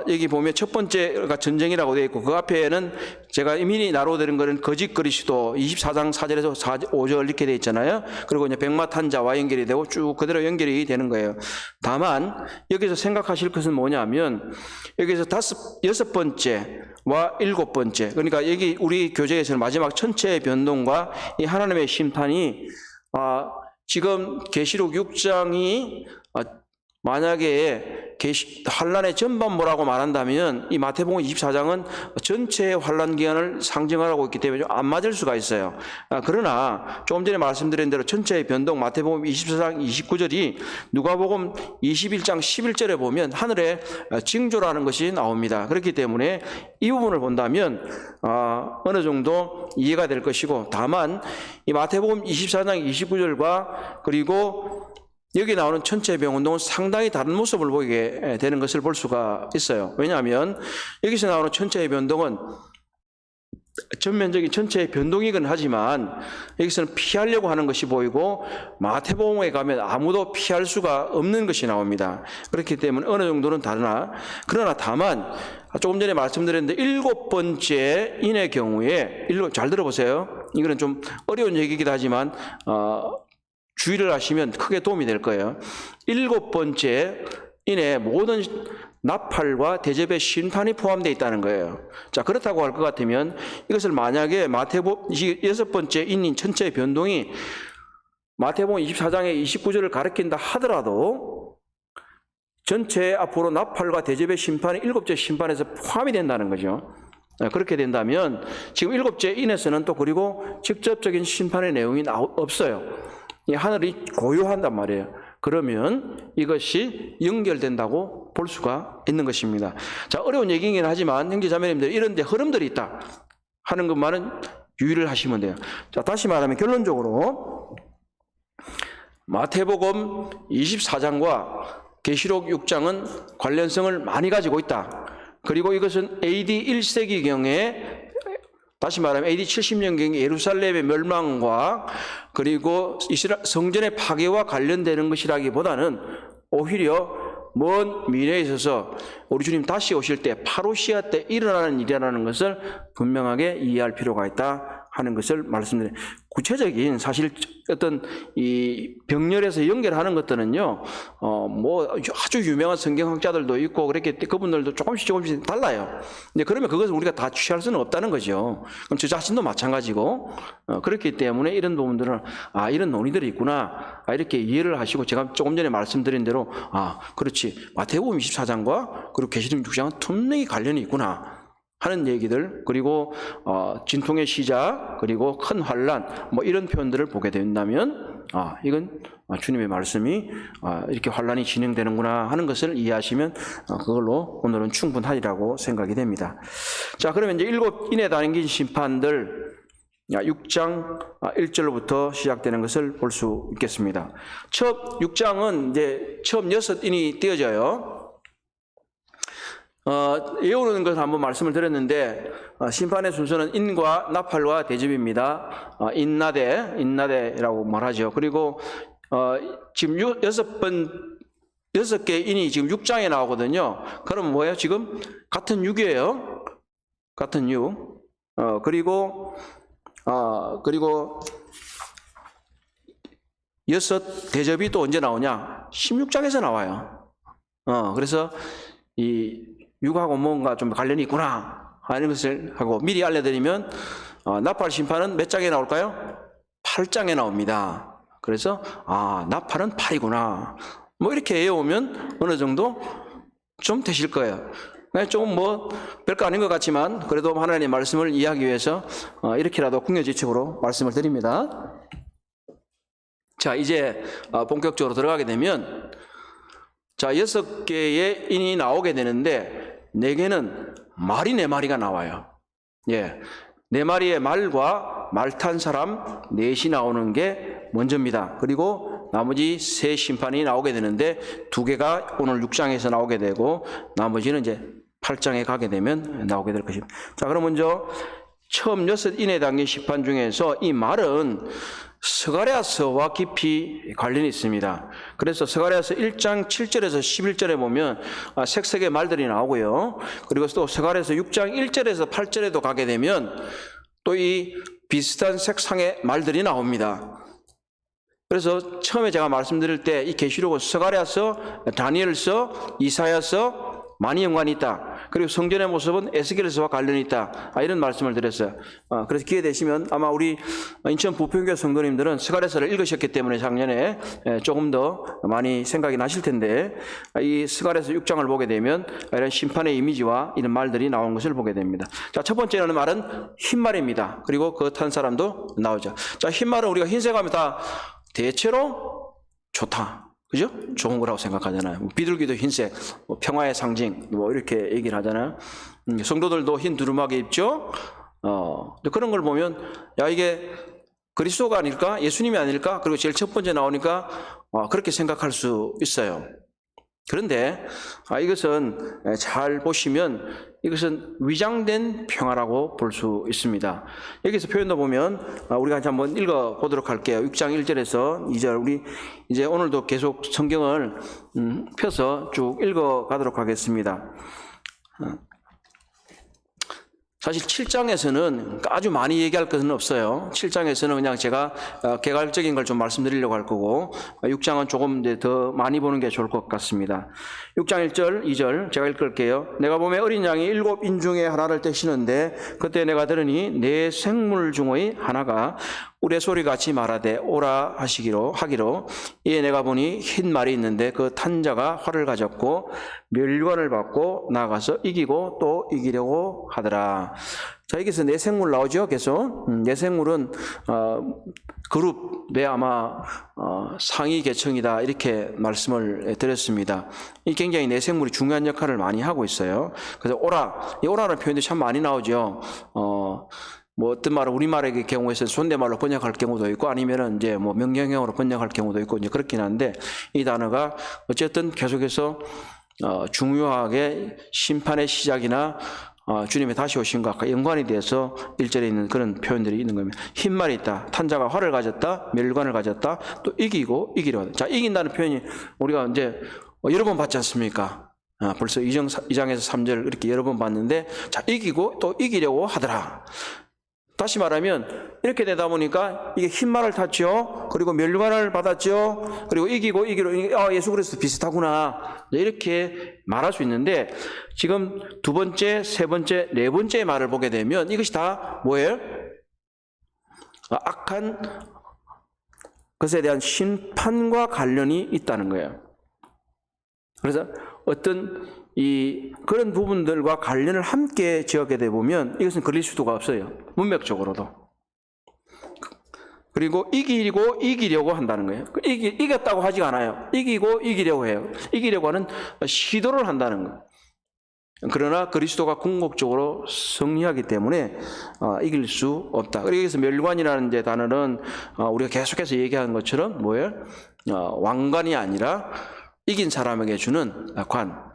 여기 보면 첫 번째가 전쟁이라고 되어 있고 그 앞에는 제가 미리 나로드린 거는 거짓 그리스도 24장 4절에서 5절 이렇게 돼 있잖아요. 그리고 이제 백마탄자와 연결이 되고 쭉 그대로 연결이 되는 거예요. 다만 여기서 생각하실 것은 뭐냐면 여기서 여섯 번째와 일곱 번째, 그러니까 여기 우리 교재에서는 마지막 천체의 변동과 이 하나님의 심판이 지금 계시록 6장이 만약에 환란의 전반부라고 말한다면 이 마태복음 24장은 전체의 환란 기간을 상징하고 있기 때문에 좀 안 맞을 수가 있어요. 그러나 조금 전에 말씀드린 대로 전체의 변동 마태복음 24장 29절이 누가복음 21장 11절에 보면 하늘의 징조라는 것이 나옵니다. 그렇기 때문에 이 부분을 본다면 어느 정도 이해가 될 것이고, 다만 이 마태복음 24장 29절과 그리고 여기 나오는 천체의 변동은 상당히 다른 모습을 보이게 되는 것을 볼 수가 있어요. 왜냐하면 여기서 나오는 천체의 변동은 전면적인 천체의 변동이긴 하지만 여기서는 피하려고 하는 것이 보이고 마태복음에 가면 아무도 피할 수가 없는 것이 나옵니다. 그렇기 때문에 어느 정도는 다르나, 그러나 다만 조금 전에 말씀드렸는데 일곱 번째 인의 경우에, 잘 들어보세요. 이거는 좀 어려운 얘기이기도 하지만 주의를 하시면 크게 도움이 될 거예요. 일곱 번째 인의 모든 나팔과 대접의 심판이 포함되어 있다는 거예요. 자, 그렇다고 할 것 같으면 이것을 만약에 마태복음 여섯 번째 인인 천체의 변동이 마태복음 24장의 29절을 가리킨다 하더라도 전체 앞으로 나팔과 대접의 심판이 일곱째 심판에서 포함이 된다는 거죠. 그렇게 된다면 지금 일곱째 인에서는 또 그리고 직접적인 심판의 내용이 없어요. 이 하늘이 고요한단 말이에요. 그러면 이것이 연결된다고 볼 수가 있는 것입니다. 자, 어려운 얘기이긴 하지만 형제자매님들 이런 데 흐름들이 있다 하는 것만은 유의를 하시면 돼요. 자, 다시 말하면 결론적으로 마태복음 24장과 계시록 6장은 관련성을 많이 가지고 있다. 그리고 이것은 AD 1세기경에, 다시 말하면 AD 70년경에 예루살렘의 멸망과 그리고 이스라엘 성전의 파괴와 관련되는 것이라기보다는 오히려 먼 미래에 있어서 우리 주님 다시 오실 때 파루시아 때 일어나는 일이라는 것을 분명하게 이해할 필요가 있다 하는 것을 말씀드려요. 구체적인 사실 어떤 이 병렬에서 연결하는 것들은요, 뭐 아주 유명한 성경학자들도 있고 그렇게 그분들도 조금씩 달라요. 근데 그러면 그것을 우리가 다 취할 수는 없다는 거죠. 그럼 저 자신도 마찬가지고, 그렇기 때문에 이런 부분들은 이런 논의들이 있구나, 이렇게 이해를 하시고, 제가 조금 전에 말씀드린 대로 그렇지, 마태복음 24장과 그리고 계시록 6장은 분명히 관련이 있구나 하는 얘기들, 그리고 진통의 시작, 그리고 큰 환란, 뭐 이런 표현들을 보게 된다면 이건 주님의 말씀이 이렇게 환란이 진행되는구나 하는 것을 이해하시면 그걸로 오늘은 충분하리라고 생각이 됩니다. 자, 그러면 이제 일곱 인에 담긴 심판들 6장 1절부터 시작되는 것을 볼 수 있겠습니다. 첫 6장은 이제 처음 6인이 띄어져요. 외우는 것을 한번 말씀을 드렸는데, 심판의 순서는 인과 나팔과 대접입니다. 인나대라고 말하죠. 그리고 지금 6개 인이 지금 6장에 나오거든요. 그럼 뭐예요? 지금 같은 6이에요. 같은 6. 그리고 여섯 대접이 또 언제 나오냐? 16장에서 나와요. 그래서 이 6하고 뭔가 좀 관련이 있구나 하는 것을 하고 미리 알려드리면, 나팔 심판은 몇 장에 나올까요? 8장에 나옵니다. 그래서 나팔은 8이구나 뭐 이렇게 외우면 어느 정도 좀 되실 거예요. 좀 뭐 별거 아닌 것 같지만 그래도 하나님의 말씀을 이해하기 위해서 이렇게라도 궁여지책으로 말씀을 드립니다. 자, 이제 본격적으로 들어가게 되면, 자, 6개의 인이 나오게 되는데 4개는 말이 4마리가 나와요. 예, 4마리의 말과 말 탄 사람 4이 나오는 게 먼저입니다. 그리고 나머지 3 심판이 나오게 되는데 2개가 오늘 6장에서 나오게 되고 나머지는 이제 8장에 가게 되면 나오게 될 것입니다. 자, 그럼 먼저 처음 6인에 담긴 심판 중에서 이 말은 스가랴서와 깊이 관련이 있습니다. 그래서 스가랴서 1장 7절에서 11절에 보면 색색의 말들이 나오고요. 그리고 또 스가랴서 6장 1절에서 8절에도 가게 되면 또 이 비슷한 색상의 말들이 나옵니다. 그래서 처음에 제가 말씀드릴 때 이 계시록은 스가랴서, 다니엘서, 이사야서 많이 연관이 있다. 그리고 성전의 모습은 에스겔서와 관련이 있다. 이런 말씀을 드렸어요. 그래서 기회 되시면 아마 우리 인천 부평교회 성도님들은 스가랴서를 읽으셨기 때문에 작년에 조금 더 많이 생각이 나실 텐데 이 스가랴서 6장을 보게 되면 이런 심판의 이미지와 이런 말들이 나온 것을 보게 됩니다. 자, 첫 번째는 말은 흰말입니다. 그리고 그 탄 사람도 나오죠. 자, 흰말은 우리가 흰색하면 다 대체로 좋다. 그죠? 좋은 거라고 생각하잖아요. 비둘기도 흰색, 평화의 상징, 이렇게 얘기를 하잖아요. 성도들도 흰 두루마기 입죠? 그런 걸 보면, 야, 이게 그리스도가 아닐까? 예수님이 아닐까? 그리고 제일 첫 번째 나오니까, 그렇게 생각할 수 있어요. 그런데, 이것은 잘 보시면, 이것은 위장된 평화라고 볼 수 있습니다. 여기서 표현도 보면 우리가 한번 읽어 보도록 할게요. 6장 1절에서 2절 우리 이제 오늘도 계속 성경을 펴서 쭉 읽어 가도록 하겠습니다. 사실 7장에서는 아주 많이 얘기할 것은 없어요. 7장에서는 그냥 제가 개괄적인 걸 좀 말씀드리려고 할 거고 6장은 조금 더 많이 보는 게 좋을 것 같습니다. 6장 1절, 2절 제가 읽을게요. 내가 보매 어린 양이 7인 중에 하나를 떼시는데 그때 내가 들으니 네 생물 중의 하나가 우레소리같이 말하되 오라 하기로 이에 내가 보니 흰 말이 있는데 그 탄 자가 활을 가졌고 멸관을 받고 나아가서 이기고 또 이기려고 하더라. 자, 여기서 내생물 나오죠, 계속. 내생물은 그룹의 아마 상위 계층이다 이렇게 말씀을 드렸습니다. 이 굉장히 내생물이 중요한 역할을 많이 하고 있어요. 그래서 오라, 이 오라는 표현도 참 많이 나오죠. 어떤 말은 우리말의 경우에서 존댓말로 번역할 경우도 있고 아니면은 이제 명령형으로 번역할 경우도 있고 이제 그렇긴 한데 이 단어가 어쨌든 계속해서 중요하게 심판의 시작이나 주님의 다시 오심과 연관이 돼서 1절에 있는 그런 표현들이 있는 겁니다. 흰 말이 있다. 탄자가 활을 가졌다. 멸관을 가졌다. 또 이기고 이기려 하다. 자, 이긴다는 표현이 우리가 이제 여러 번 봤지 않습니까? 벌써 2장에서 3절 이렇게 여러 번 봤는데 자, 이기고 또 이기려고 하더라. 다시 말하면 이렇게 되다 보니까 이게 흰 말을 탔죠. 그리고 멸관을 받았죠. 그리고 이기고 이기로 예수 그리스도 비슷하구나. 이렇게 말할 수 있는데 지금 두 번째, 세 번째, 네 번째 말을 보게 되면 이것이 다 뭐예요? 악한 것에 대한 심판과 관련이 있다는 거예요. 그래서 어떤 그런 부분들과 관련을 함께 지어게 되 보면 이것은 걸릴 수가 없어요. 문맥적으로도. 그리고 이기고 이기려고 한다는 거예요. 이겼다고 하지 않아요. 이기고 이기려고 해요. 이기려고 하는 시도를 한다는 거예요. 그러나 그리스도가 궁극적으로 승리하기 때문에 이길 수 없다. 그리고 여기서 멸관이라는 이제 단어는 우리가 계속해서 얘기하는 것처럼 뭐예요? 왕관이 아니라 이긴 사람에게 주는 관.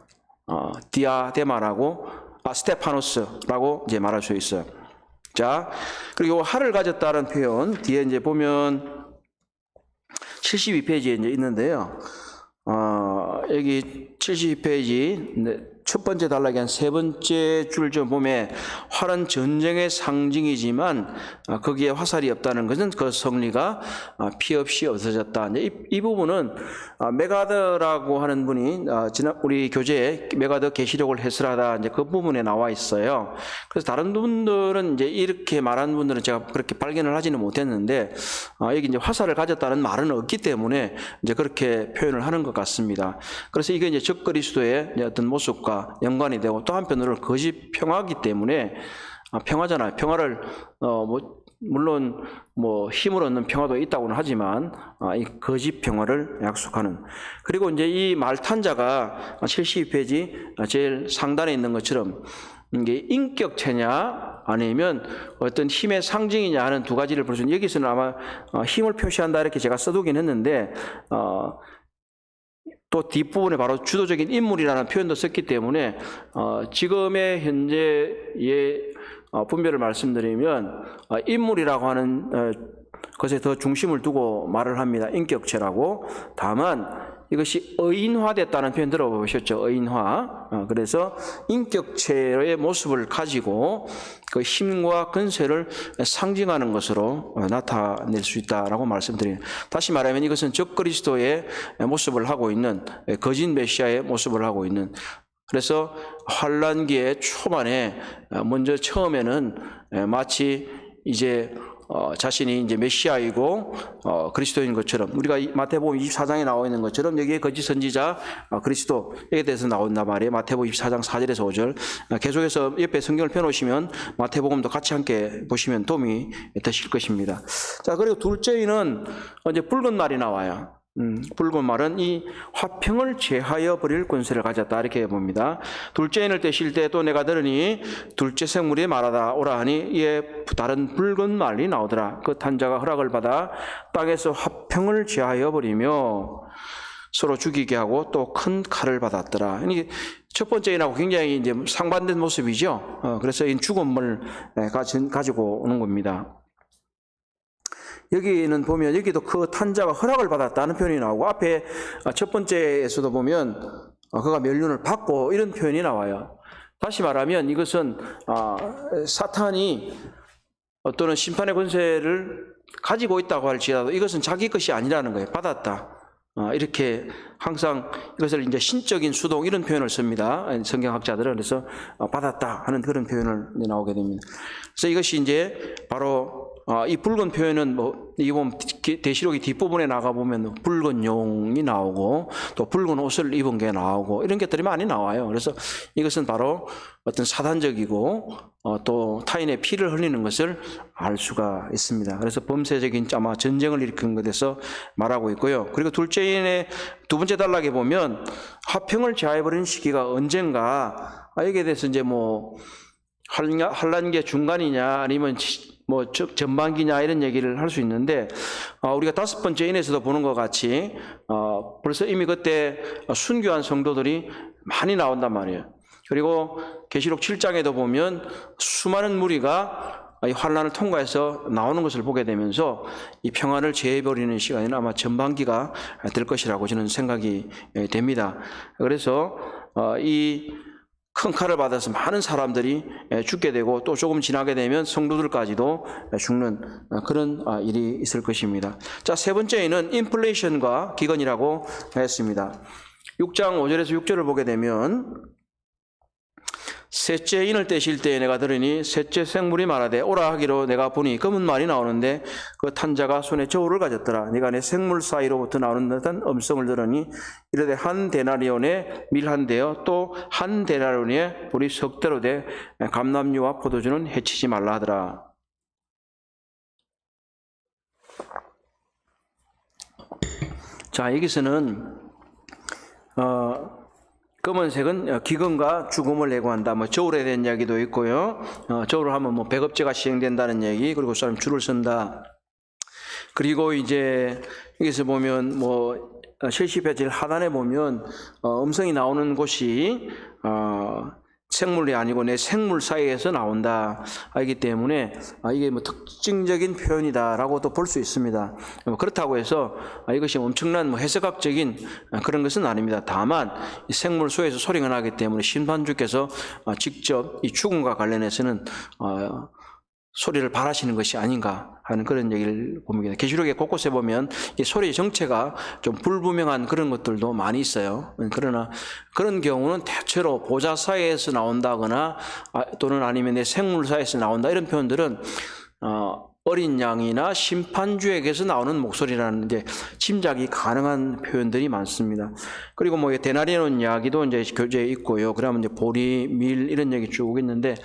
디아데마라고 스테파노스라고 이제 말할 수 있어요. 자, 그리고 활을 가졌다는 표현 뒤에 이제 보면 72페이지에 이제 있는데요. 여기 72페이지 첫 번째 단락에 한 세 번째 줄 좀 보면 활은 전쟁의 상징이지만 거기에 화살이 없다는 것은 그 승리가 피 없이 없어졌다. 이 부분은 메가더라고 하는 분이 지난 우리 교재에 메가더 계시록을 해설하다 이제 그 부분에 나와 있어요. 그래서 다른 분들은 이제 이렇게 말하는 분들은 제가 그렇게 발견을 하지는 못했는데 여기 이제 화살을 가졌다는 말은 없기 때문에 이제 그렇게 표현을 하는 것 같습니다. 그래서 이게 이제 적그리스도의 어떤 모습과 연관이 되고 또 한편으로는 거짓 평화이기 때문에 평화잖아요. 평화를 물론 힘을 얻는 평화도 있다고는 하지만 이 거짓 평화를 약속하는. 그리고 이제 이 말탄자가 72페이지 제일 상단에 있는 것처럼 이게 인격체냐 아니면 어떤 힘의 상징이냐 하는 두 가지를 볼 수 있는. 여기서는 아마 힘을 표시한다 이렇게 제가 써두긴 했는데 또 뒷부분에 바로 주도적인 인물이라는 표현도 썼기 때문에 지금의 현재의 분별을 말씀드리면 인물이라고 하는 그것에 더 중심을 두고 말을 합니다. 인격체라고. 다만 이것이 의인화됐다는 표현 들어보셨죠? 의인화. 그래서 인격체의 모습을 가지고 그 힘과 근세를 상징하는 것으로 나타낼 수 있다라고 말씀드립니다. 다시 말하면 이것은 적그리스도의 모습을 하고 있는, 거짓 메시아의 모습을 하고 있는, 그래서 환란기의 초반에 먼저 처음에는 마치 이제 자신이 이제 메시아이고 그리스도인 것처럼, 우리가 마태복음 24장에 나와 있는 것처럼 여기에 거짓 선지자 그리스도에 대해서 나온단 말이에요. 마태복음 24장 4절에서 5절. 계속해서 옆에 성경을 펴놓으시면 마태복음도 같이 함께 보시면 도움이 되실 것입니다. 자, 그리고 둘째는 이제 붉은 말이 나와요. 붉은 말은 이 화평을 제하여 버릴 권세를 가졌다, 이렇게 봅니다. 둘째 인을 떼실 때 또 내가 들으니 둘째 생물이 말하다 오라 하니 이에 다른 붉은 말이 나오더라. 그 탄자가 허락을 받아 땅에서 화평을 제하여 버리며 서로 죽이게 하고 또 큰 칼을 받았더라. 첫 번째 인하고 굉장히 이제 상반된 모습이죠. 그래서 이 죽음을 가지고 오는 겁니다. 여기는 보면 여기도 그 탄자가 허락을 받았다는 표현이 나오고, 앞에 첫 번째에서도 보면 그가 멸륜을 받고 이런 표현이 나와요. 다시 말하면 이것은 사탄이 어떤 심판의 권세를 가지고 있다고 할지라도 이것은 자기 것이 아니라는 거예요. 받았다. 이렇게 항상 이것을 이제 신적인 수동 이런 표현을 씁니다. 성경학자들은. 그래서 받았다 하는 그런 표현을 나오게 됩니다. 그래서 이것이 이제 바로 이 붉은 표현은 이 보면 대시록이 뒷부분에 나가 보면 붉은 용이 나오고 또 붉은 옷을 입은 게 나오고 이런 것들이 많이 나와요. 그래서 이것은 바로 어떤 사단적이고 또 타인의 피를 흘리는 것을 알 수가 있습니다. 그래서 범죄적인 아마 전쟁을 일으킨 것에서 말하고 있고요. 그리고 둘째인의 두 번째 단락에 보면 화평을 제하여버린 시기가 언젠가, 여기에 대해서 이제 환란기의 중간이냐 아니면 전반기냐 이런 얘기를 할 수 있는데, 우리가 다섯 번째 인에서도 보는 것 같이 벌써 이미 그때 순교한 성도들이 많이 나온단 말이에요. 그리고 계시록 7장에도 보면 수많은 무리가 이 환란을 통과해서 나오는 것을 보게 되면서 이 평안을 제해버리는 시간에는 아마 전반기가 될 것이라고 저는 생각이 됩니다. 그래서 이 큰 칼을 받아서 많은 사람들이 죽게 되고 또 조금 지나게 되면 성도들까지도 죽는 그런 일이 있을 것입니다. 자, 세 번째는 인플레이션과 기근이라고 했습니다. 6장 5절에서 6절을 보게 되면 셋째 인을 떼실 때에 내가 들으니 셋째 생물이 말하되 오라 하기로 내가 보니 검은 말이 나오는데 그 탄자가 손에 저울을 가졌더라. 네가 내 생물 사이로부터 나오는 듯한 음성을 들으니 이르되 한 데나리온에 밀 한 대여 또 한 데나리온에 불이 석 대로 돼 감람류와 포도주는 해치지 말라 하더라. 자, 여기서는 검은색은 기근과 죽음을 예고한다. 저울에 대한 이야기도 있고요. 저울을 하면 백업제가 시행된다는 얘기, 그리고 사람 줄을 선다. 그리고 이제 여기서 보면 70페이지 하단에 보면 음성이 나오는 곳이 생물이 아니고 내 생물 사이에서 나온다 하기 때문에 이게 특징적인 표현이다라고도 볼 수 있습니다. 그렇다고 해서 이것이 엄청난 해석학적인 그런 것은 아닙니다. 다만 생물 속에서 소리가 나기 때문에 심판주께서 직접 이 죽음과 관련해서는 소리를 바라시는 것이 아닌가 하는 그런 얘기를 봅니다. 계시록의 곳곳에 보면 이 소리의 정체가 좀 불분명한 그런 것들도 많이 있어요. 그러나 그런 경우는 대체로 보좌 사이에서 나온다거나 또는 아니면 내 생물 사이에서 나온다 이런 표현들은 어린 양이나 심판주에게서 나오는 목소리라는 이제 짐작이 가능한 표현들이 많습니다. 그리고 데나리온 이야기도 이제 교재에 있고요. 그러면 이제 보리, 밀 이런 얘기 쭉 있는데,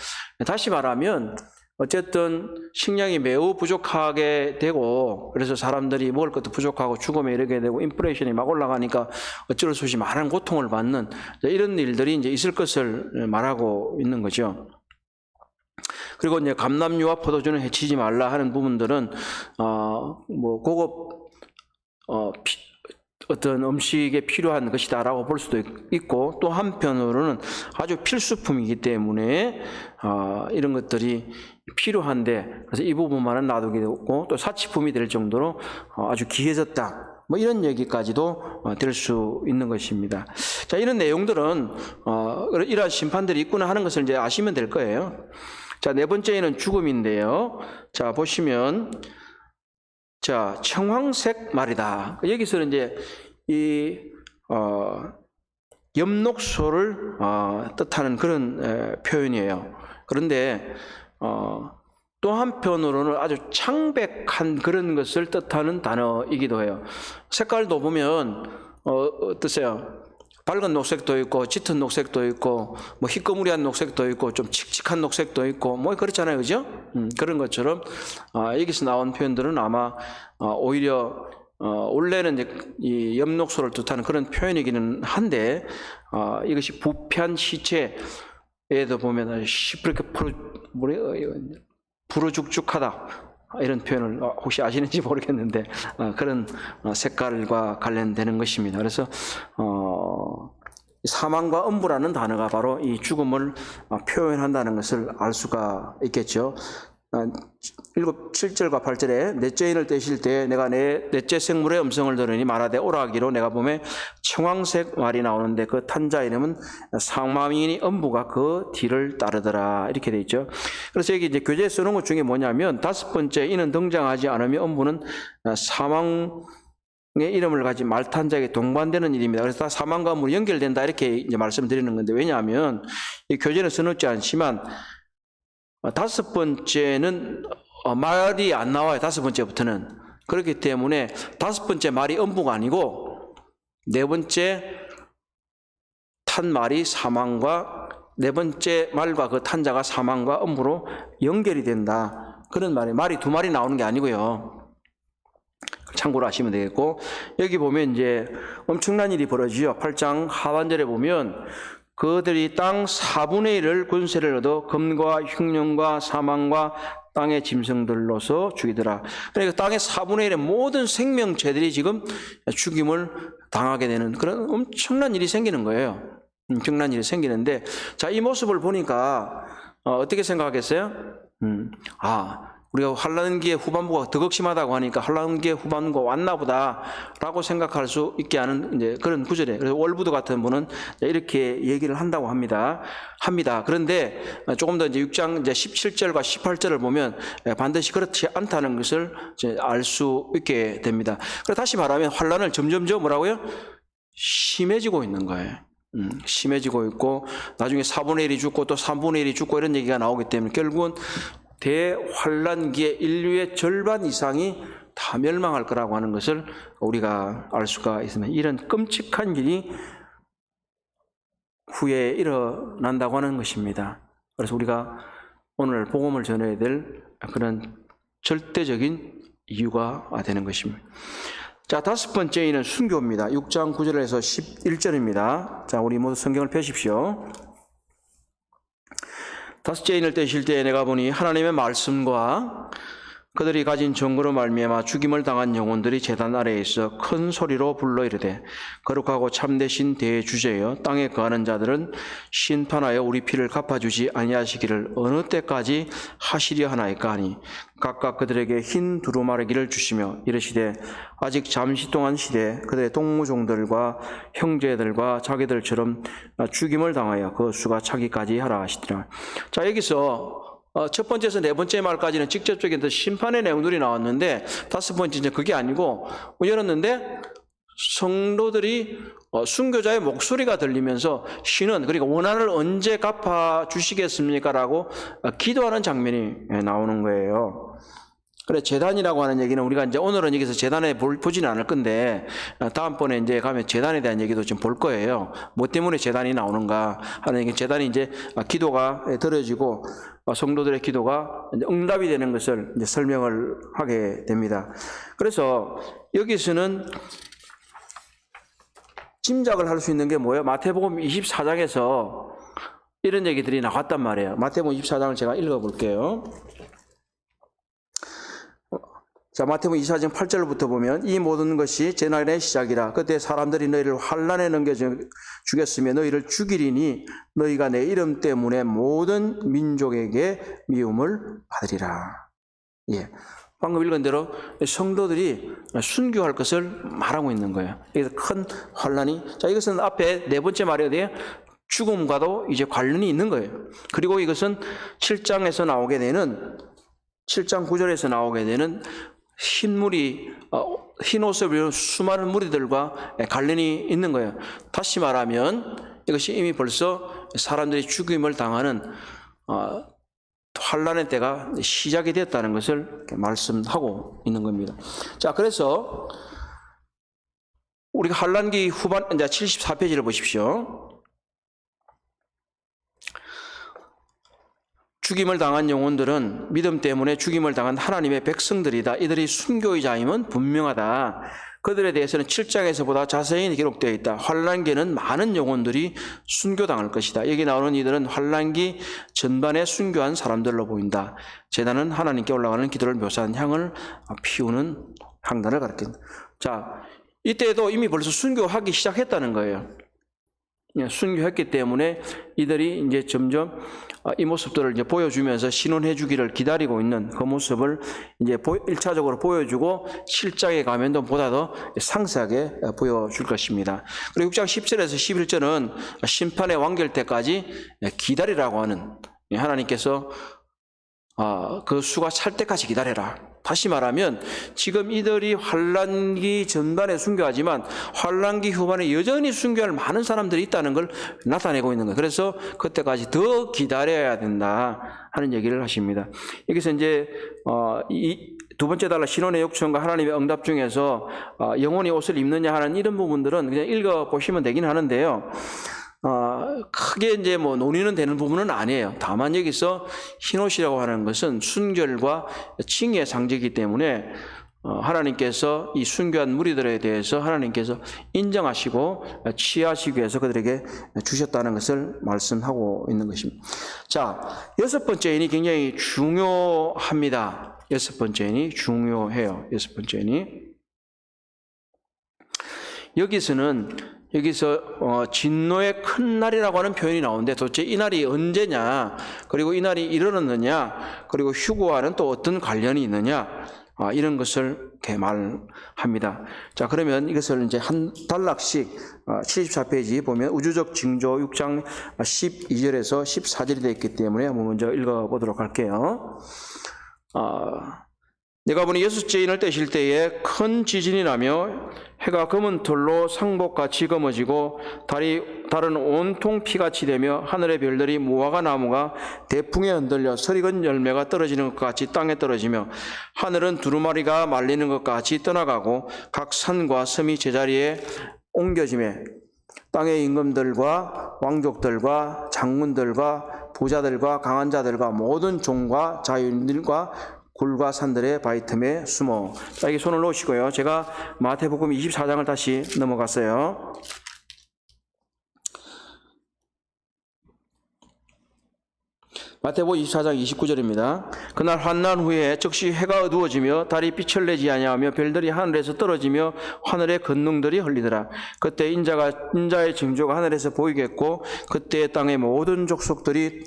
다시 말하면 어쨌든 식량이 매우 부족하게 되고 그래서 사람들이 먹을 것도 부족하고 죽음에 이르게 되고 인플레이션이 막 올라가니까 어쩔 수 없이 많은 고통을 받는 이런 일들이 이제 있을 것을 말하고 있는 거죠. 그리고 이제 감람류와 포도주는 해치지 말라 하는 부분들은 고급 어떤 음식에 필요한 것이다라고 볼 수도 있고, 또 한편으로는 아주 필수품이기 때문에 이런 것들이 필요한데 그래서 이 부분만은 놔두게 되고 또 사치품이 될 정도로 아주 귀해졌다. 뭐 이런 얘기까지도 될 수 있는 것입니다. 자, 이런 내용들은 이러한 심판들이 있구나 하는 것을 이제 아시면 될 거예요. 자, 네 번째는 죽음인데요. 자, 보시면 자, 청황색 말이다. 여기서는 이제 이 엽록소를 뜻하는 그런 표현이에요. 그런데 또 한편으로는 아주 창백한 그런 것을 뜻하는 단어이기도 해요. 색깔도 보면 어떠세요? 밝은 녹색도 있고 짙은 녹색도 있고 뭐 희꺼무리한 녹색도 있고 좀 칙칙한 녹색도 있고 뭐 그렇잖아요, 그죠? 그런 것처럼 여기서 나온 표현들은 아마 오히려 원래는 이제 이 엽록소를 뜻하는 그런 표현이기는 한데 이것이 부패한 시체에도 보면 시퍼렇게 부르죽죽하다 이런 표현을 혹시 아시는지 모르겠는데 그런 색깔과 관련되는 것입니다. 그래서 사망과 음부라는 단어가 바로 이 죽음을 표현한다는 것을 알 수가 있겠죠. 7절과 8절에 넷째 인을 떼실 때 내가 넷째 생물의 음성을 들으니 말하되 오라 하기로 내가 보매 청황색 말이 나오는데 그 탄자 이름은 사망이니 음부가 그 뒤를 따르더라 이렇게 돼 있죠. 그래서 여기 이제 교재에 쓰는 것 중에 뭐냐면 다섯 번째 이는 등장하지 않으며 음부는 사망의 이름을 가진 말탄자에게 동반되는 일입니다. 그래서 다 사망과 음부로 연결된다 이렇게 이제 말씀드리는 건데 왜냐하면 이 교재는 써놓지 않지만 다섯 번째는 말이 안 나와요. 다섯 번째부터는. 그렇기 때문에 다섯 번째 말이 음부가 아니고 네 번째 탄 말이 사망과 네 번째 말과 그 탄자가 사망과 음부로 연결이 된다. 그런 말이 두 말이 나오는 게 아니고요. 참고로 하시면 되겠고 여기 보면 이제 엄청난 일이 벌어지죠. 8장 하반절에 보면 그들이 땅 4분의 1을 권세를 얻어 금과 흉년과 사망과 땅의 짐승들로서 죽이더라. 그러니까 땅의 4분의 1의 모든 생명체들이 지금 죽임을 당하게 되는 그런 엄청난 일이 생기는 거예요. 엄청난 일이 생기는데 자, 이 모습을 보니까 어떻게 생각하겠어요? 우리가 환란기의 후반부가 더 극심하다고 하니까 환란기의 후반부가 왔나 보다라고 생각할 수 있게 하는 이제 그런 구절이에요. 그래서 월부도 같은 분은 이렇게 얘기를 한다고 합니다. 그런데 조금 더 이제 6장 이제 17절과 18절을 보면 반드시 그렇지 않다는 것을 알 수 있게 됩니다. 그래서 다시 말하면 환란을 점점점 뭐라고요? 심해지고 있는 거예요. 심해지고 있고 나중에 4분의 1이 죽고 또 3분의 1이 죽고 이런 얘기가 나오기 때문에 결국은 대환란기의 인류의 절반 이상이 다 멸망할 거라고 하는 것을 우리가 알 수가 있습니다. 이런 끔찍한 일이 후에 일어난다고 하는 것입니다. 그래서 우리가 오늘 복음을 전해야 될 그런 절대적인 이유가 되는 것입니다. 자, 다섯 번째는 순교입니다. 6장 9절에서 11절입니다. 자, 우리 모두 성경을 펴십시오. 다섯째 인을 떼실 때에 내가 보니 하나님의 말씀과 그들이 가진 정거로 말미암아 죽임을 당한 영혼들이 제단 아래에 있어 큰 소리로 불러 이르되 거룩하고 참되신 대주제여 땅에 거하는 자들은 심판하여 우리 피를 갚아주지 아니하시기를 어느 때까지 하시려 하나이까 하니 각각 그들에게 흰 두루마리기를 주시며 이르시되 아직 잠시 동안 시되 그들의 동무종들과 형제들과 자기들처럼 죽임을 당하여 그 수가 차기까지 하라 하시더라. 자, 여기서 첫 번째에서 네 번째 말까지는 직접적인 심판의 내용들이 나왔는데 다섯 번째는 그게 아니고 열었는데 성도들이 순교자의 목소리가 들리면서 신은 그러니까 원한을 언제 갚아 주시겠습니까? 라고 기도하는 장면이 나오는 거예요. 그래, 재단이라고 하는 얘기는 우리가 이제 오늘은 여기서 재단에 보지는 않을 건데 다음번에 이제 가면 재단에 대한 얘기도 좀 볼 거예요. 뭐 때문에 재단이 나오는가 하는 얘기. 재단이 이제 기도가 들어지고 성도들의 기도가 이제 응답이 되는 것을 이제 설명을 하게 됩니다. 그래서 여기서는 짐작을 할 수 있는 게 뭐예요? 마태복음 24장에서 이런 얘기들이 나왔단 말이에요. 마태복음 24장을 제가 읽어볼게요. 자, 마태복음 24장 8절부터 보면 이 모든 것이 재난의 시작이라. 그때 사람들이 너희를 환난에 넘겨 죽였으며 너희를 죽이리니 너희가 내 이름 때문에 모든 민족에게 미움을 받으리라. 예. 방금 읽은 대로 성도들이 순교할 것을 말하고 있는 거예요. 그래서 큰 환난이, 자, 이것은 앞에 네 번째 말해야 돼요. 죽음과도 이제 관련이 있는 거예요. 그리고 이것은 7장에서 나오게 되는 7장 9절에서 나오게 되는 흰 옷을 입은 수많은 무리들과 관련이 있는 거예요. 다시 말하면 이것이 이미 벌써 사람들이 죽임을 당하는 환난의 때가 시작이 되었다는 것을 말씀하고 있는 겁니다. 자, 그래서 우리가 환난기 후반, 이제 74페이지를 보십시오. 죽임을 당한 영혼들은 믿음 때문에 죽임을 당한 하나님의 백성들이다. 이들이 순교의자임은 분명하다. 그들에 대해서는 7장에서보다 자세히 기록되어 있다. 환난기에는 많은 영혼들이 순교당할 것이다. 여기 나오는 이들은 환난기 전반에 순교한 사람들로 보인다. 제단은 하나님께 올라가는 기도를 묘사한 향을 피우는 향단을 가리킨다. 자, 이때도 이미 벌써 순교하기 시작했다는 거예요. 순교했기 때문에 이들이 이제 점점 이 모습들을 이제 보여주면서 신원해 주기를 기다리고 있는 그 모습을 이제 1차적으로 보여주고 7장에 가면 보다 더 상세하게 보여줄 것입니다. 그리고 6장 10절에서 11절은 심판의 완결 때까지 기다리라고 하는, 하나님께서 그 수가 찰 때까지 기다려라. 다시 말하면 지금 이들이 환난기 전반에 순교하지만 환난기 후반에 여전히 순교할 많은 사람들이 있다는 걸 나타내고 있는 거예요. 그래서 그때까지 더 기다려야 된다 하는 얘기를 하십니다. 여기서 이제 이 두 번째 달라 신원의 요청과 하나님의 응답 중에서 영원히 옷을 입느냐 하는 이런 부분들은 그냥 읽어보시면 되긴 하는데요. 크게 이제 논의는 되는 부분은 아니에요. 다만 여기서 흰옷이라고 하는 것은 순결과 칭의의 상징이기 때문에 하나님께서 이 순교한 무리들에 대해서 하나님께서 인정하시고 취하시기 위해서 그들에게 주셨다는 것을 말씀하고 있는 것입니다. 자, 여섯 번째인이 굉장히 중요합니다. 여섯 번째인이 중요해요. 여섯 번째인이 여기서 진노의 큰 날이라고 하는 표현이 나오는데 도대체 이 날이 언제냐, 그리고 이 날이 이르렀느냐, 그리고 휴거와는 또 어떤 관련이 있느냐, 이런 것을 이렇게 말합니다. 자, 그러면 이것을 이제 한 단락씩 74페이지 보면 우주적 징조 6장 12절에서 14절이 되어 있기 때문에 한번 먼저 읽어보도록 할게요. 내가 보니 여섯째 인을 떼실 때에 큰 지진이 나며 해가 검은 털로 상복같이 검어지고 달은 온통 피같이 되며 하늘의 별들이 무화과 나무가 대풍에 흔들려 설익은 열매가 떨어지는 것 같이 땅에 떨어지며 하늘은 두루마리가 말리는 것 같이 떠나가고 각 산과 섬이 제자리에 옮겨지며 땅의 임금들과 왕족들과 장군들과 부자들과 강한 자들과 모든 종과 자유인들과 굴과 산들의 바위 틈에 숨어. 자, 여기 손을 놓으시고요. 제가 마태복음 24장을 다시 넘어갔어요. 마태복음 24장 29절입니다. 그날 환난 후에 즉시 해가 어두워지며 달이 빛을 내지 아니하며 별들이 하늘에서 떨어지며 하늘의 권능들이 흘리더라. 그때 인자의 징조가 하늘에서 보이겠고 그때 땅의 모든 족속들이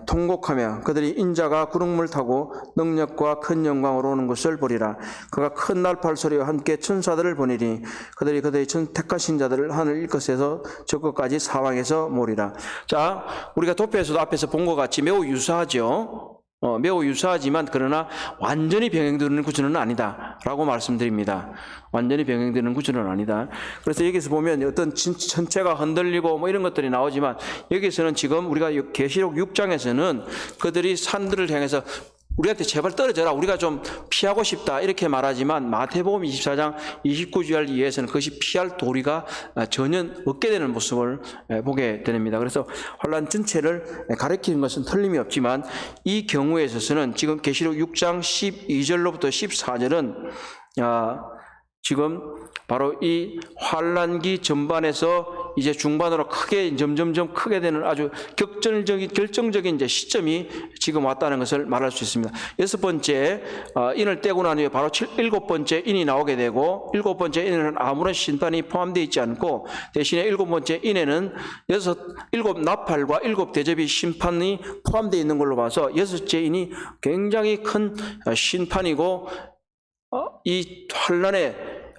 통곡하며 그들이 인자가 구름을 타고 능력과 큰 영광으로 오는 것을 보리라. 그가 큰 나팔 소리와 함께 천사들을 보내리니 그들이 그들의 택하신 자들을 하늘 일것에서 저 끝까지 사방에서 모리라. 자, 우리가 도표에서도 앞에서 본 것 같이 매우 유사하죠. 매우 유사하지만 그러나 완전히 병행되는 구조는 아니다 라고 말씀드립니다. 완전히 병행되는 구조는 아니다. 그래서 여기서 보면 어떤 전체가 흔들리고 이런 것들이 나오지만 여기서는 지금 우리가 계시록 6장에서는 그들이 산들을 향해서 우리한테 제발 떨어져라, 우리가 좀 피하고 싶다 이렇게 말하지만 마태복음 24장 29절 이하에서는 그것이 피할 도리가 전혀 없게 되는 모습을 보게 됩니다. 그래서 환난 전체를 가리키는 것은 틀림이 없지만 이 경우에 있어서는 지금 계시록 6장 12절로부터 14절은 지금 바로 이 환난기 전반에서 이제 중반으로 크게 점점점 크게 되는 아주 결정적인 이제 시점이 지금 왔다는 것을 말할 수 있습니다. 여섯 번째 인을 떼고 난 후에 바로 일곱 번째 인이 나오게 되고, 일곱 번째 인에는 아무런 심판이 포함되어 있지 않고 대신에 일곱 번째 인에는 일곱 나팔과 일곱 대접이 심판이 포함되어 있는 걸로 봐서 여섯째 인이 굉장히 큰 심판이고 이 환란의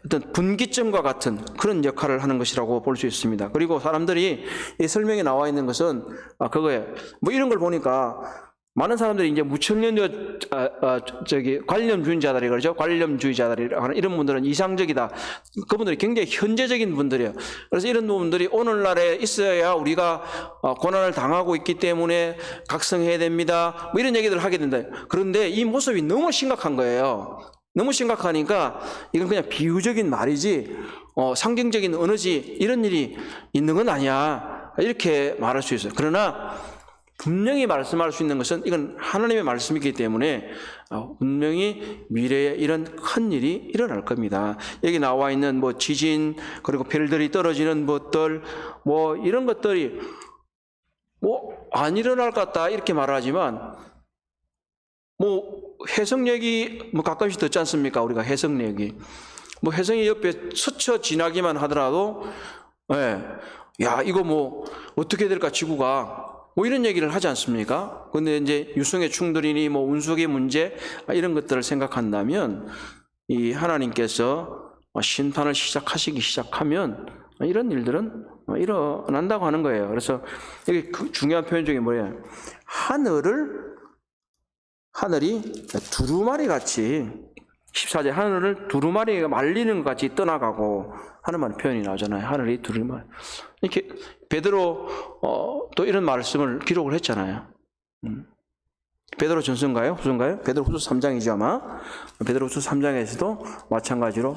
어떤 분기점과 같은 그런 역할을 하는 것이라고 볼 수 있습니다. 그리고 사람들이 이 설명에 나와 있는 것은 그거예요. 뭐 이런 걸 보니까 많은 사람들이 이제 무천년교 관념주의자들이 그러죠. 관념주의자들이 하는 이런 분들은 이상적이다. 그분들이 굉장히 현재적인 분들이에요. 그래서 이런 분들이 오늘날에 있어야 우리가 고난을 당하고 있기 때문에 각성해야 됩니다. 뭐 이런 얘기들을 하게 된다. 그런데 이 모습이 너무 심각한 거예요. 너무 심각하니까 이건 그냥 비유적인 말이지 상징적인 언어지 이런 일이 있는 건 아니야. 이렇게 말할 수 있어요. 그러나 분명히 말씀할 수 있는 것은 이건 하나님의 말씀이기 때문에 분명히 미래에 이런 큰 일이 일어날 겁니다. 여기 나와 있는 뭐 지진 그리고 별들이 떨어지는 것들 뭐 이런 것들이 뭐 안 일어날 것 같다 이렇게 말하지만 뭐 해석력이 뭐 가끔씩 듣지 않습니까? 우리가 해석력이 뭐 해성이 옆에 스쳐 지나기만 하더라도 야 이거 뭐 어떻게 될까 지구가 뭐 이런 얘기를 하지 않습니까? 근데 이제 유성의 충돌이니 뭐 운석의 문제 이런 것들을 생각한다면 이 하나님께서 심판을 시작하면 이런 일들은 일어난다고 하는 거예요. 그래서 여기 중요한 표현 중에 뭐예요? 하늘이 두루마리 같이 14절 하늘을 두루마리가 말리는 것 같이 떠나가고 하는 말 표현이 나오잖아요. 하늘이 두루마리. 이렇게 베드로 또 이런 말씀을 기록을 했잖아요. 베드로 전서인가요? 후서인가요? 베드로 후서 3장이죠 아마. 베드로 후서 3장에서도 마찬가지로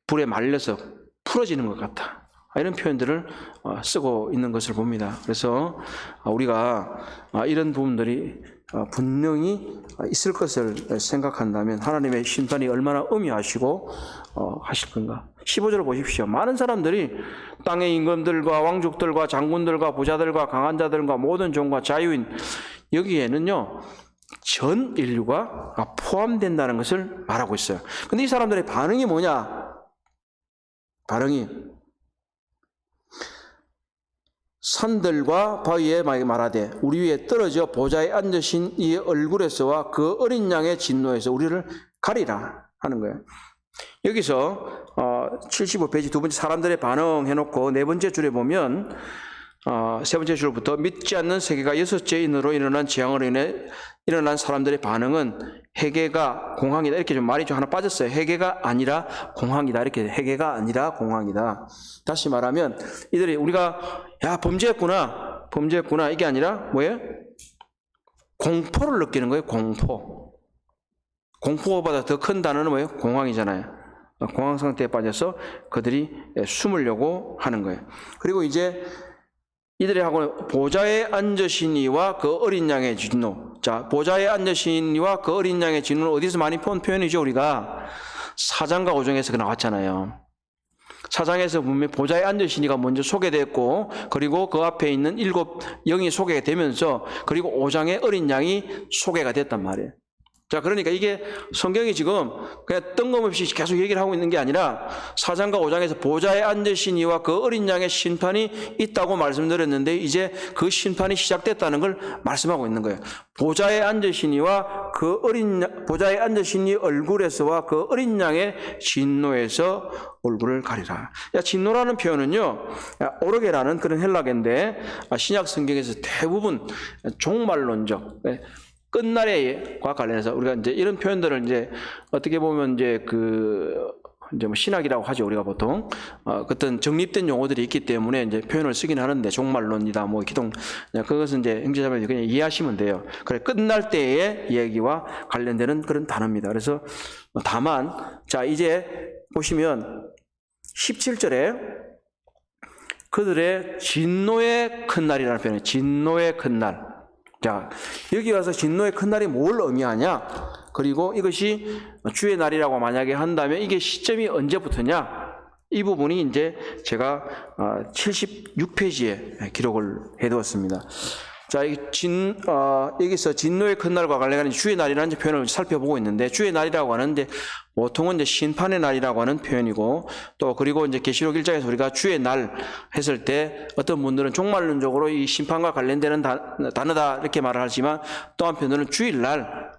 불에 말려서 풀어지는 것 같다. 이런 표현들을 쓰고 있는 것을 봅니다. 그래서 우리가 이런 부분들이 분명히 있을 것을 생각한다면 하나님의 심판이 얼마나 엄히하시고 하실 건가. 15절을 보십시오. 많은 사람들이 땅의 임금들과 왕족들과 장군들과 부자들과 강한 자들과 모든 종과 자유인 여기에는요 전 인류가 포함된다는 것을 말하고 있어요. 근데 이 사람들의 반응이 뭐냐? 반응이 산들과 바위에 말하되 우리 위에 떨어져 보좌에 앉으신 이 얼굴에서와 그 어린 양의 진노에서 우리를 가리라 하는 거예요. 여기서 75페이지 두 번째 사람들의 반응 해놓고 네 번째 줄에 보면 세 번째 줄부터 믿지 않는 세계가 여섯째 인으로 일어난 재앙으로 인해 일어난 사람들의 반응은 회개가 공황이다. 이렇게 좀 말이 좀 하나 빠졌어요. 회개가 아니라 공황이다. 이렇게 회개가 아니라 공황이다. 다시 말하면 이들이 우리가 범죄했구나 이게 아니라 뭐예요? 공포를 느끼는 거예요. 공포보다 더 큰 단어는 뭐예요? 공황이잖아요. 공황 상태에 빠져서 그들이 숨으려고 하는 거예요. 그리고 이제 이들이 하고 보좌에 앉으신 이와 그 어린 양의 진노. 자, 보좌에 앉으신 이와 그 어린 양의 진노는 어디서 많이 본 표현이죠? 우리가 4장과 5장에서 나왔잖아요. 4장에서 보면 보좌에 앉으신 이가 먼저 소개됐고 그리고 그 앞에 있는 7 영이 소개가 되면서 그리고 5장의 어린 양이 소개가 됐단 말이에요. 자, 그러니까 이게 성경이 지금 그냥 뜬금없이 계속 얘기를 하고 있는 게 아니라 4장과 5장에서 보좌에 앉으신 이와 그 어린 양의 심판이 있다고 말씀드렸는데 이제 그 심판이 시작됐다는 걸 말씀하고 있는 거예요. 보좌에 앉으신 이와 보좌에 앉으신 이 얼굴에서와 그 어린 양의 진노에서 얼굴을 가리라. 진노라는 표현은요, 오르게라는 그런 헬라어인데 신약 성경에서 대부분 종말론적 끝날에과 관련해서 우리가 이제 이런 표현들을 이제 어떻게 보면 이제 뭐 신학이라고 하죠. 우리가 보통 어떤 정립된 용어들이 있기 때문에 이제 표현을 쓰긴 하는데 종말론이다 뭐 기동 그것은 이제 형제자매들 그냥 이해하시면 돼요. 그래 끝날 때의 얘기와 관련되는 그런 단어입니다. 그래서 다만 자 이제 보시면 17절에 그들의 진노의 큰 날이라는 표현이에요. 진노의 큰 날. 자, 여기 와서 진노의 큰 날이 뭘 의미하냐? 그리고 이것이 주의 날이라고 만약에 한다면 이게 시점이 언제부터냐? 이 부분이 이제 제가 76페이지에 기록을 해두었습니다. 자, 여기서 진노의 큰 날과 관련한 주의 날이라는 표현을 살펴보고 있는데, 주의 날이라고 하는데 보통은 이제 심판의 날이라고 하는 표현이고, 또 그리고 이제 계시록 1장에서 우리가 주의 날 했을 때 어떤 분들은 종말론적으로 이 심판과 관련되는 단어다 이렇게 말을 하지만, 또 한편으로는 주일날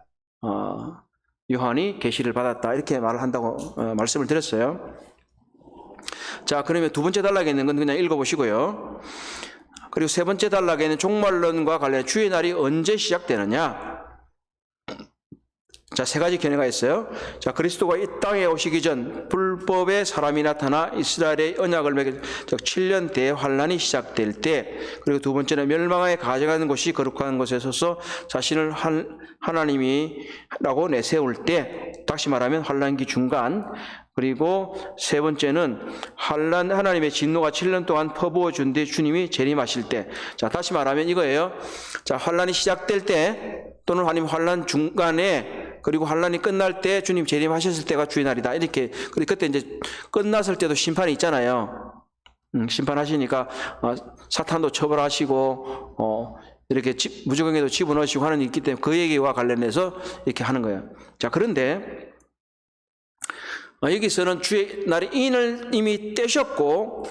요한이 계시를 받았다 이렇게 말을 한다고 말씀을 드렸어요. 자, 그러면 두 번째 단락에 있는 건 그냥 읽어보시고요. 그리고 세 번째 단락에 있는 종말론과 관련해 주의 날이 언제 시작되느냐. 자, 세 가지 견해가 있어요. 자, 그리스도가 이 땅에 오시기 전 불법의 사람이 나타나 이스라엘의 언약을 맺을 즉 7년 대환란이 시작될 때, 그리고 두 번째는 멸망에 가져가는 곳이 거룩한 곳에 서서 자신을 하나님이라고 내세울 때, 다시 말하면 환란기 중간. 그리고 세 번째는 하나님의 진노가 7년 동안 퍼부어 준 뒤 주님이 재림하실 때. 자, 다시 말하면 이거예요. 자, 환란이 시작될 때, 또는 아니면 환란 중간에, 그리고 환란이 끝날 때 주님 재림하셨을 때가 주의 날이다. 이렇게. 그때 이제 끝났을 때도 심판이 있잖아요. 심판하시니까 사탄도 처벌하시고 이렇게 무저갱에도 집어넣으시고 하는 게 있기 때문에 그 얘기와 관련해서 이렇게 하는 거예요. 자, 그런데 여기서는 주의 날이 인을 이미 떼셨고,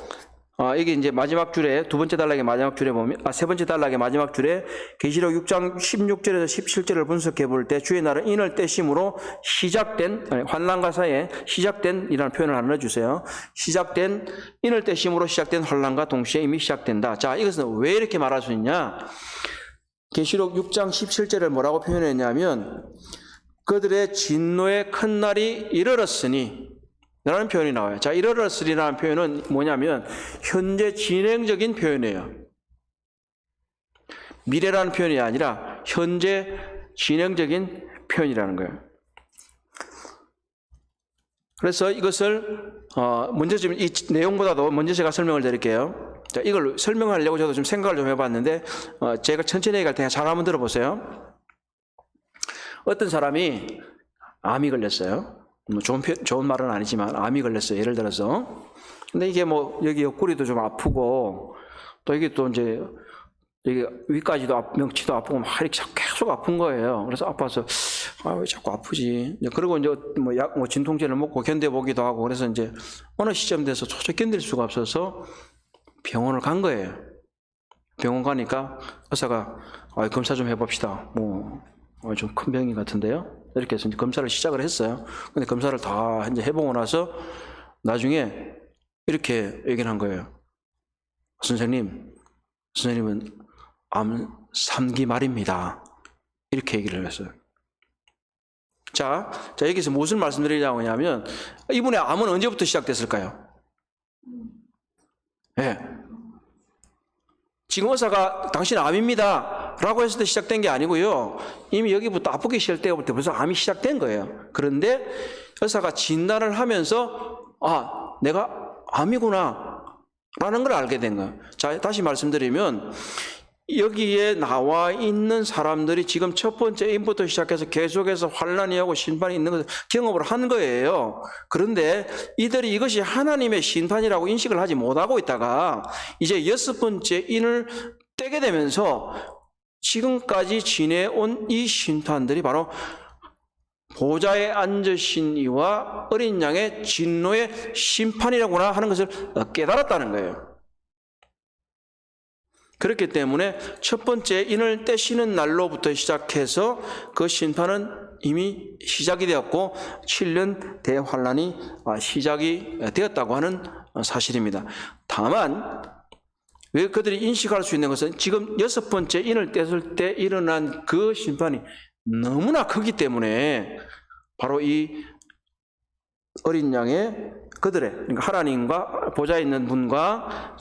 여기 이제 마지막 줄에 두 번째 단락의 마지막 줄에 보면, 세 번째 단락의 마지막 줄에 계시록 6장 16절에서 17절을 분석해 볼 때 주의 날은 인을 떼심으로 시작된, 환난과 사이에 시작된 이라는 표현을 하나 넣어주세요. 시작된, 인을 떼심으로 시작된 환난과 동시에 이미 시작된다. 자, 이것은 왜 이렇게 말할 수 있냐? 계시록 6장 17절을 뭐라고 표현했냐면, 그들의 진노의 큰 날이 이르렀으니 라는 표현이 나와요. 자, 이르렀으리라는 표현은 뭐냐면 현재 진행적인 표현이에요. 미래라는 표현이 아니라 현재 진행적인 표현이라는 거예요. 그래서 이것을 먼저 좀 이 내용보다도 먼저 제가 설명을 드릴게요. 자, 이걸 설명하려고 저도 좀 생각을 좀 해봤는데 제가 천천히 얘기할 테니까 잘 한번 들어보세요. 어떤 사람이 암이 걸렸어요. 좋은 말은 아니지만 암이 걸렸어요. 예를 들어서. 근데 이게 뭐 여기 옆구리도 좀 아프고 또 이게 또 이제 여기 위까지도 명치도 아프고 막 이렇게 계속 아픈 거예요. 그래서 아파서 왜 자꾸 아프지? 그리고 이제 뭐 진통제를 먹고 견뎌보기도 하고 그래서 이제 어느 시점 돼서 도저히 견딜 수가 없어서 병원을 간 거예요. 병원 가니까 의사가 검사 좀 해봅시다. 좀 큰 병이 같은데요. 이렇게 해서 이제 검사를 시작을 했어요. 근데 검사를 다 이제 해보고 나서 나중에 이렇게 얘기를 한 거예요. 선생님은 암 3기 말입니다. 이렇게 얘기를 했어요. 자, 여기서 무엇을 말씀드리려고 하냐면 이분의 암은 언제부터 시작됐을까요? 네. 지금 의사가 당신 암입니다 라고 했을 때 시작된 게 아니고요. 이미 여기부터 아프기 시작할 때부터 벌써 암이 시작된 거예요. 그런데 의사가 진단을 하면서 내가 암이구나 라는 걸 알게 된 거예요. 자, 다시 말씀드리면 여기에 나와 있는 사람들이 지금 첫 번째 인부터 시작해서 계속해서 환난이 오고 심판이 있는 것을 경험을 한 거예요. 그런데 이들이 이것이 하나님의 심판이라고 인식을 하지 못하고 있다가 이제 여섯 번째 인을 떼게 되면서 지금까지 지내온 이 심판들이 바로 보좌에 앉으신 이와 어린 양의 진노의 심판이라구나 하는 것을 깨달았다는 거예요. 그렇기 때문에 첫 번째 인을 떼시는 날로부터 시작해서 그 심판은 이미 시작이 되었고 7년 대환란이 시작이 되었다고 하는 사실입니다. 다만 왜 그들이 인식할 수 있는 것은 지금 여섯 번째 인을 떼을 때 일어난 그 심판이 너무나 크기 때문에 바로 이 어린 양의 그러니까 하나님과 보좌에 있는 분과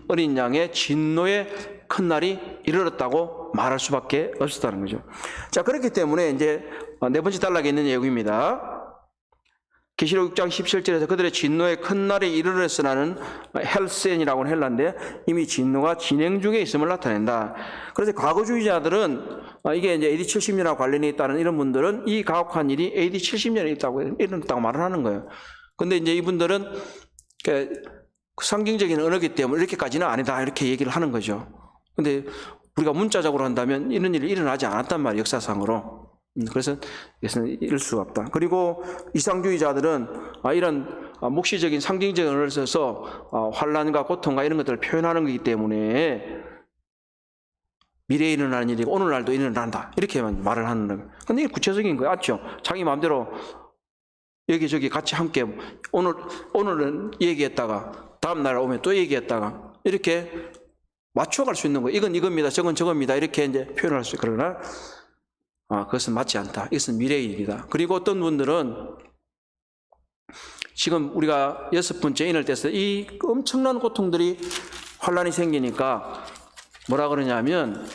어린 양의 진노의 큰 날이 이르렀다고 말할 수밖에 없었다는 거죠. 자, 그렇기 때문에 이제 네 번째 단락에 있는 내용입니다. 계시록 6장 17절에서 그들의 진노의 큰 날이 이르렀으나는 헬센이라고 하는 헬라인데 이미 진노가 진행 중에 있음을 나타낸다. 그래서 과거주의자들은 이게 이제 AD 70년하고 관련이 있다는 이런 분들은 이 가혹한 일이 AD 70년에 일어났다고 말을 하는 거예요. 근데 이제 이분들은 그러니까 상징적인 언어기 때문에 이렇게까지는 아니다 이렇게 얘기를 하는 거죠. 근데 우리가 문자적으로 한다면 이런 일이 일어나지 않았단 말이에요, 역사상으로. 그래서 이것은 이럴 수가 없다. 그리고 이상주의자들은 이런 묵시적인 상징적인 언어를 써서 환난과 고통과 이런 것들을 표현하는 거기 때문에 미래에 일어나는 일이고 오늘날도 일어난다 이렇게만 말을 하는 거예요. 근데 이게 구체적인 거예요. 맞죠? 자기 마음대로 여기저기 같이 함께 오늘은 얘기했다가 다음 날 오면 또 얘기했다가 이렇게 맞춰갈 수 있는 거예요. 이건 이겁니다. 저건 저겁니다. 이렇게 이제 표현할 수 있고, 그러나 그것은 맞지 않다. 이것은 미래의 일이다. 그리고 어떤 분들은 지금 우리가 6번째 인을 떼서 이 엄청난 고통들이 환란이 생기니까 뭐라 그러냐면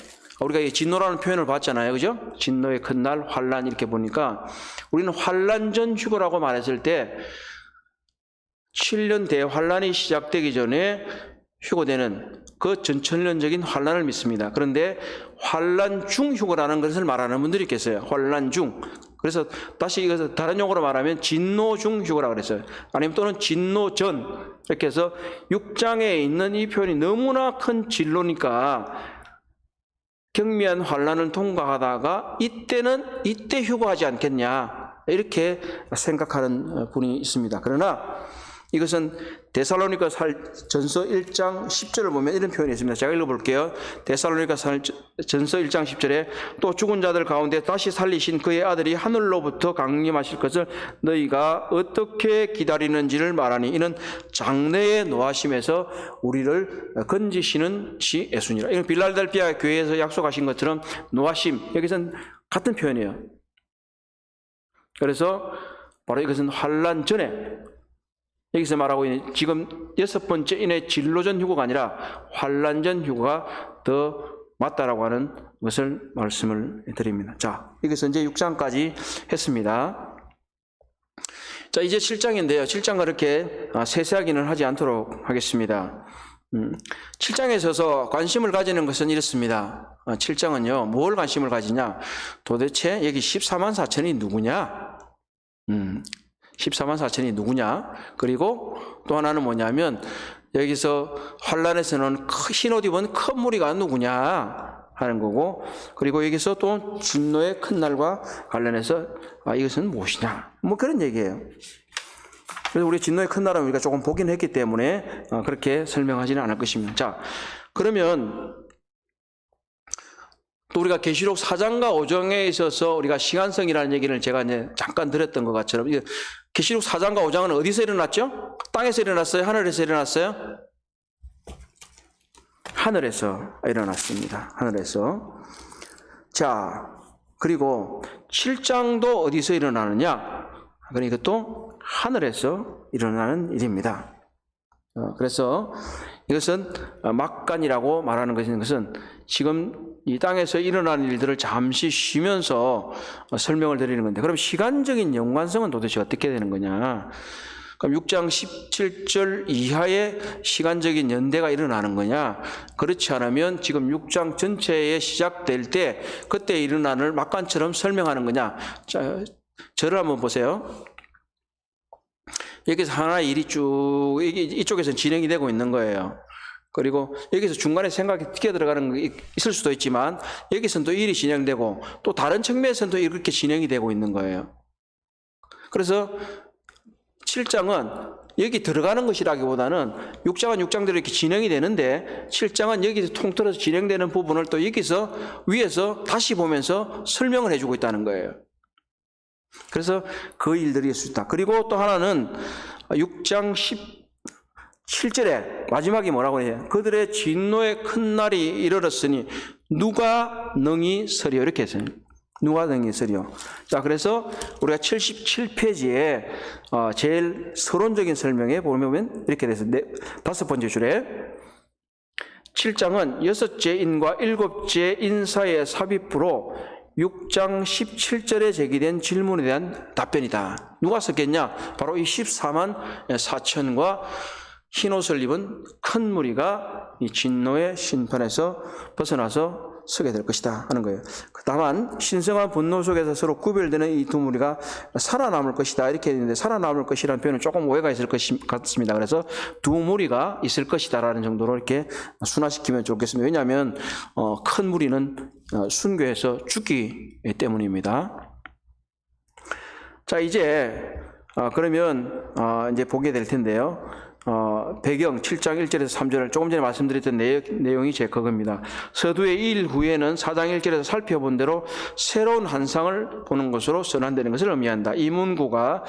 우리가 이 진노라는 표현을 봤잖아요. 그죠? 진노의 큰 날, 환란 이렇게 보니까 우리는 환란 전 휴거라고 말했을 때 7년 대환란이 시작되기 전에 휴거되는 그 전천년적인 환란을 믿습니다. 그런데 환란 중 휴거라는 것을 말하는 분들이 계세요. 환란 중. 그래서 다시 이것을 다른 용어로 말하면 진노 중 휴거라고 그랬어요. 아니면 또는 진노 전. 이렇게 해서 6장에 있는 이 표현이 너무나 큰 진로니까 경미한 환란을 통과하다가 이때는 이때 휴거하지 않겠냐 이렇게 생각하는 분이 있습니다. 그러나 이것은 데살로니가 전서 1장 10절을 보면 이런 표현이 있습니다. 제가 읽어볼게요. 데살로니가 전서 1장 10절에 또 죽은 자들 가운데 다시 살리신 그의 아들이 하늘로부터 강림하실 것을 너희가 어떻게 기다리는지를 말하니 이는 장래의 노하심에서 우리를 건지시는 지 예수니라. 이건 빌라델피아 교회에서 약속하신 것처럼 노하심, 여기서는 같은 표현이에요. 그래서 바로 이것은 환란 전에 여기서 말하고 있는 지금 6번째 인의 진로전 휴거가 아니라 환란전 휴거가 더 맞다라고 하는 것을 말씀을 드립니다. 자, 여기서 이제 6장까지 했습니다. 자, 이제 7장인데요. 7장 그렇게 세세하기는 하지 않도록 하겠습니다. 7장에 있어서 관심을 가지는 것은 이렇습니다. 7장은요, 뭘 관심을 가지냐? 도대체 여기 14만 4천이 누구냐? 14만 4천이 누구냐? 그리고 또 하나는 뭐냐면 여기서 환란에서는 흰 옷 입은 큰 무리가 누구냐 하는 거고, 그리고 여기서 또 진노의 큰 날과 관련해서 이것은 무엇이냐 뭐 그런 얘기예요. 그래서 우리 진노의 큰 날은 우리가 조금 보긴 했기 때문에 그렇게 설명하지는 않을 것입니다. 자, 그러면 또 우리가 계시록 4장과 5장에 있어서 우리가 시간성이라는 얘기를 제가 이제 잠깐 드렸던 것 같처럼 계시록 4장과 5장은 어디서 일어났죠? 땅에서 일어났어요? 하늘에서 일어났어요? 하늘에서 일어났습니다. 하늘에서. 자, 그리고 7장도 어디서 일어나느냐? 그러니까 또 하늘에서 일어나는 일입니다. 그래서 이것은 막간이라고 말하는 것은 지금 이 땅에서 일어나는 일들을 잠시 쉬면서 설명을 드리는 건데, 그럼 시간적인 연관성은 도대체 어떻게 되는 거냐? 그럼 6장 17절 이하의 시간적인 연대가 일어나는 거냐? 그렇지 않으면 지금 6장 전체에 시작될 때 그때 일어나는 막간처럼 설명하는 거냐? 자, 저를 한번 보세요. 여기서 하나의 일이 쭉 이쪽에서 진행이 되고 있는 거예요. 그리고 여기서 중간에 생각이 끼어들어가는 게 있을 수도 있지만 여기서는 또 일이 진행되고 또 다른 측면에서는 또 이렇게 진행이 되고 있는 거예요. 그래서 7장은 여기 들어가는 것이라기보다는 6장은 6장대로 이렇게 진행이 되는데 7장은 여기서 통틀어서 진행되는 부분을 또 여기서 위에서 다시 보면서 설명을 해주고 있다는 거예요. 그래서 그 일들이 있을 수 있다. 그리고 또 하나는 6장 17절에 마지막이 뭐라고 해요? 그들의 진노의 큰 날이 이르렀으니 누가 능히 서리요? 이렇게 했어요. 누가 능히 서리요? 자, 그래서 우리가 77페이지에 제일 서론적인 설명에 보면 이렇게 돼서 5번째 줄에 7장은 6째 인과 7째 인 사이의 삽입부로 6장 17절에 제기된 질문에 대한 답변이다. 누가 썼겠냐? 바로 이 14만 4천과 흰옷을 입은 큰 무리가 이 진노의 심판에서 벗어나서 서게 될 것이다 하는 거예요. 다만 신성한 분노 속에서 서로 구별되는 이 두 무리가 살아남을 것이다 이렇게 했는데, 살아남을 것이라는 표현은 조금 오해가 있을 것 같습니다. 그래서 두 무리가 있을 것이다라는 정도로 이렇게 순화시키면 좋겠습니다. 왜냐하면 큰 무리는 순교해서 죽기 때문입니다. 자, 이제 그러면 이제 보게 될 텐데요. 배경 7장 1절에서 3절을 조금 전에 말씀드렸던 내용이 제 그겁니다. 서두의 2일 후에는 4장 1절에서 살펴본 대로 새로운 환상을 보는 것으로 선언되는 것을 의미한다. 이 문구가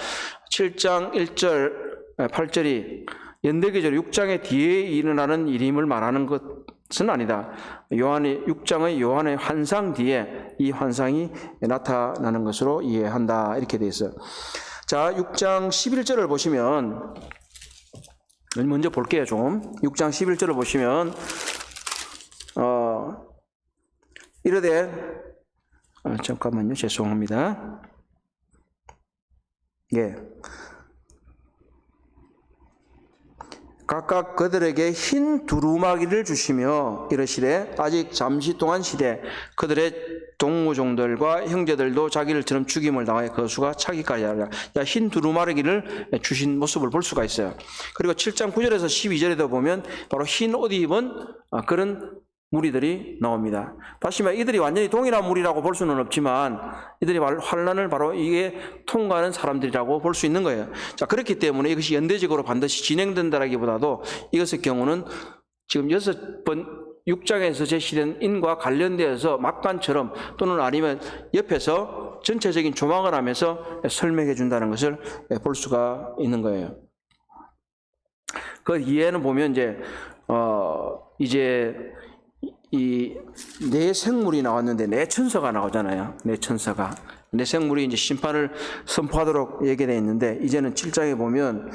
7장 1절 8절이 연대기절 6장의 뒤에 일어나는 일임을 말하는 것은 아니다. 6장의 요한의 환상 뒤에 이 환상이 나타나는 것으로 이해한다 이렇게 되어 있어요. 자, 6장 11절을 보시면, 먼저 볼게요 좀. 6장 11절을 보시면 이르되 잠깐만요, 죄송합니다. 예. 각각 그들에게 흰 두루마기를 주시며 이르시되 아직 잠시 동안 시되 그들의 동무종들과 형제들도 자기들처럼 죽임을 당하여 그 수가 차기까지 하리라. 흰 두루마기를 주신 모습을 볼 수가 있어요. 그리고 7장 9절에서 12절에도 보면 바로 흰 옷 입은 그런 무리들이 나옵니다. 다시 말해 이들이 완전히 동일한 무리라고 볼 수는 없지만 이들이 환난을 바로 이게 통과하는 사람들이라고 볼 수 있는 거예요. 자, 그렇기 때문에 이것이 연대적으로 반드시 진행된다라기보다도 이것의 경우는 지금 6장에서 제시된 인과 관련되어서 막간처럼 또는 아니면 옆에서 전체적인 조망을 하면서 설명해 준다는 것을 볼 수가 있는 거예요. 그 이해는 보면 이제 이 네 생물이 나왔는데 네 천사가 나오잖아요. 네 천사가. 네 생물이 이제 심판을 선포하도록 얘기되어 있는데, 이제는 7장에 보면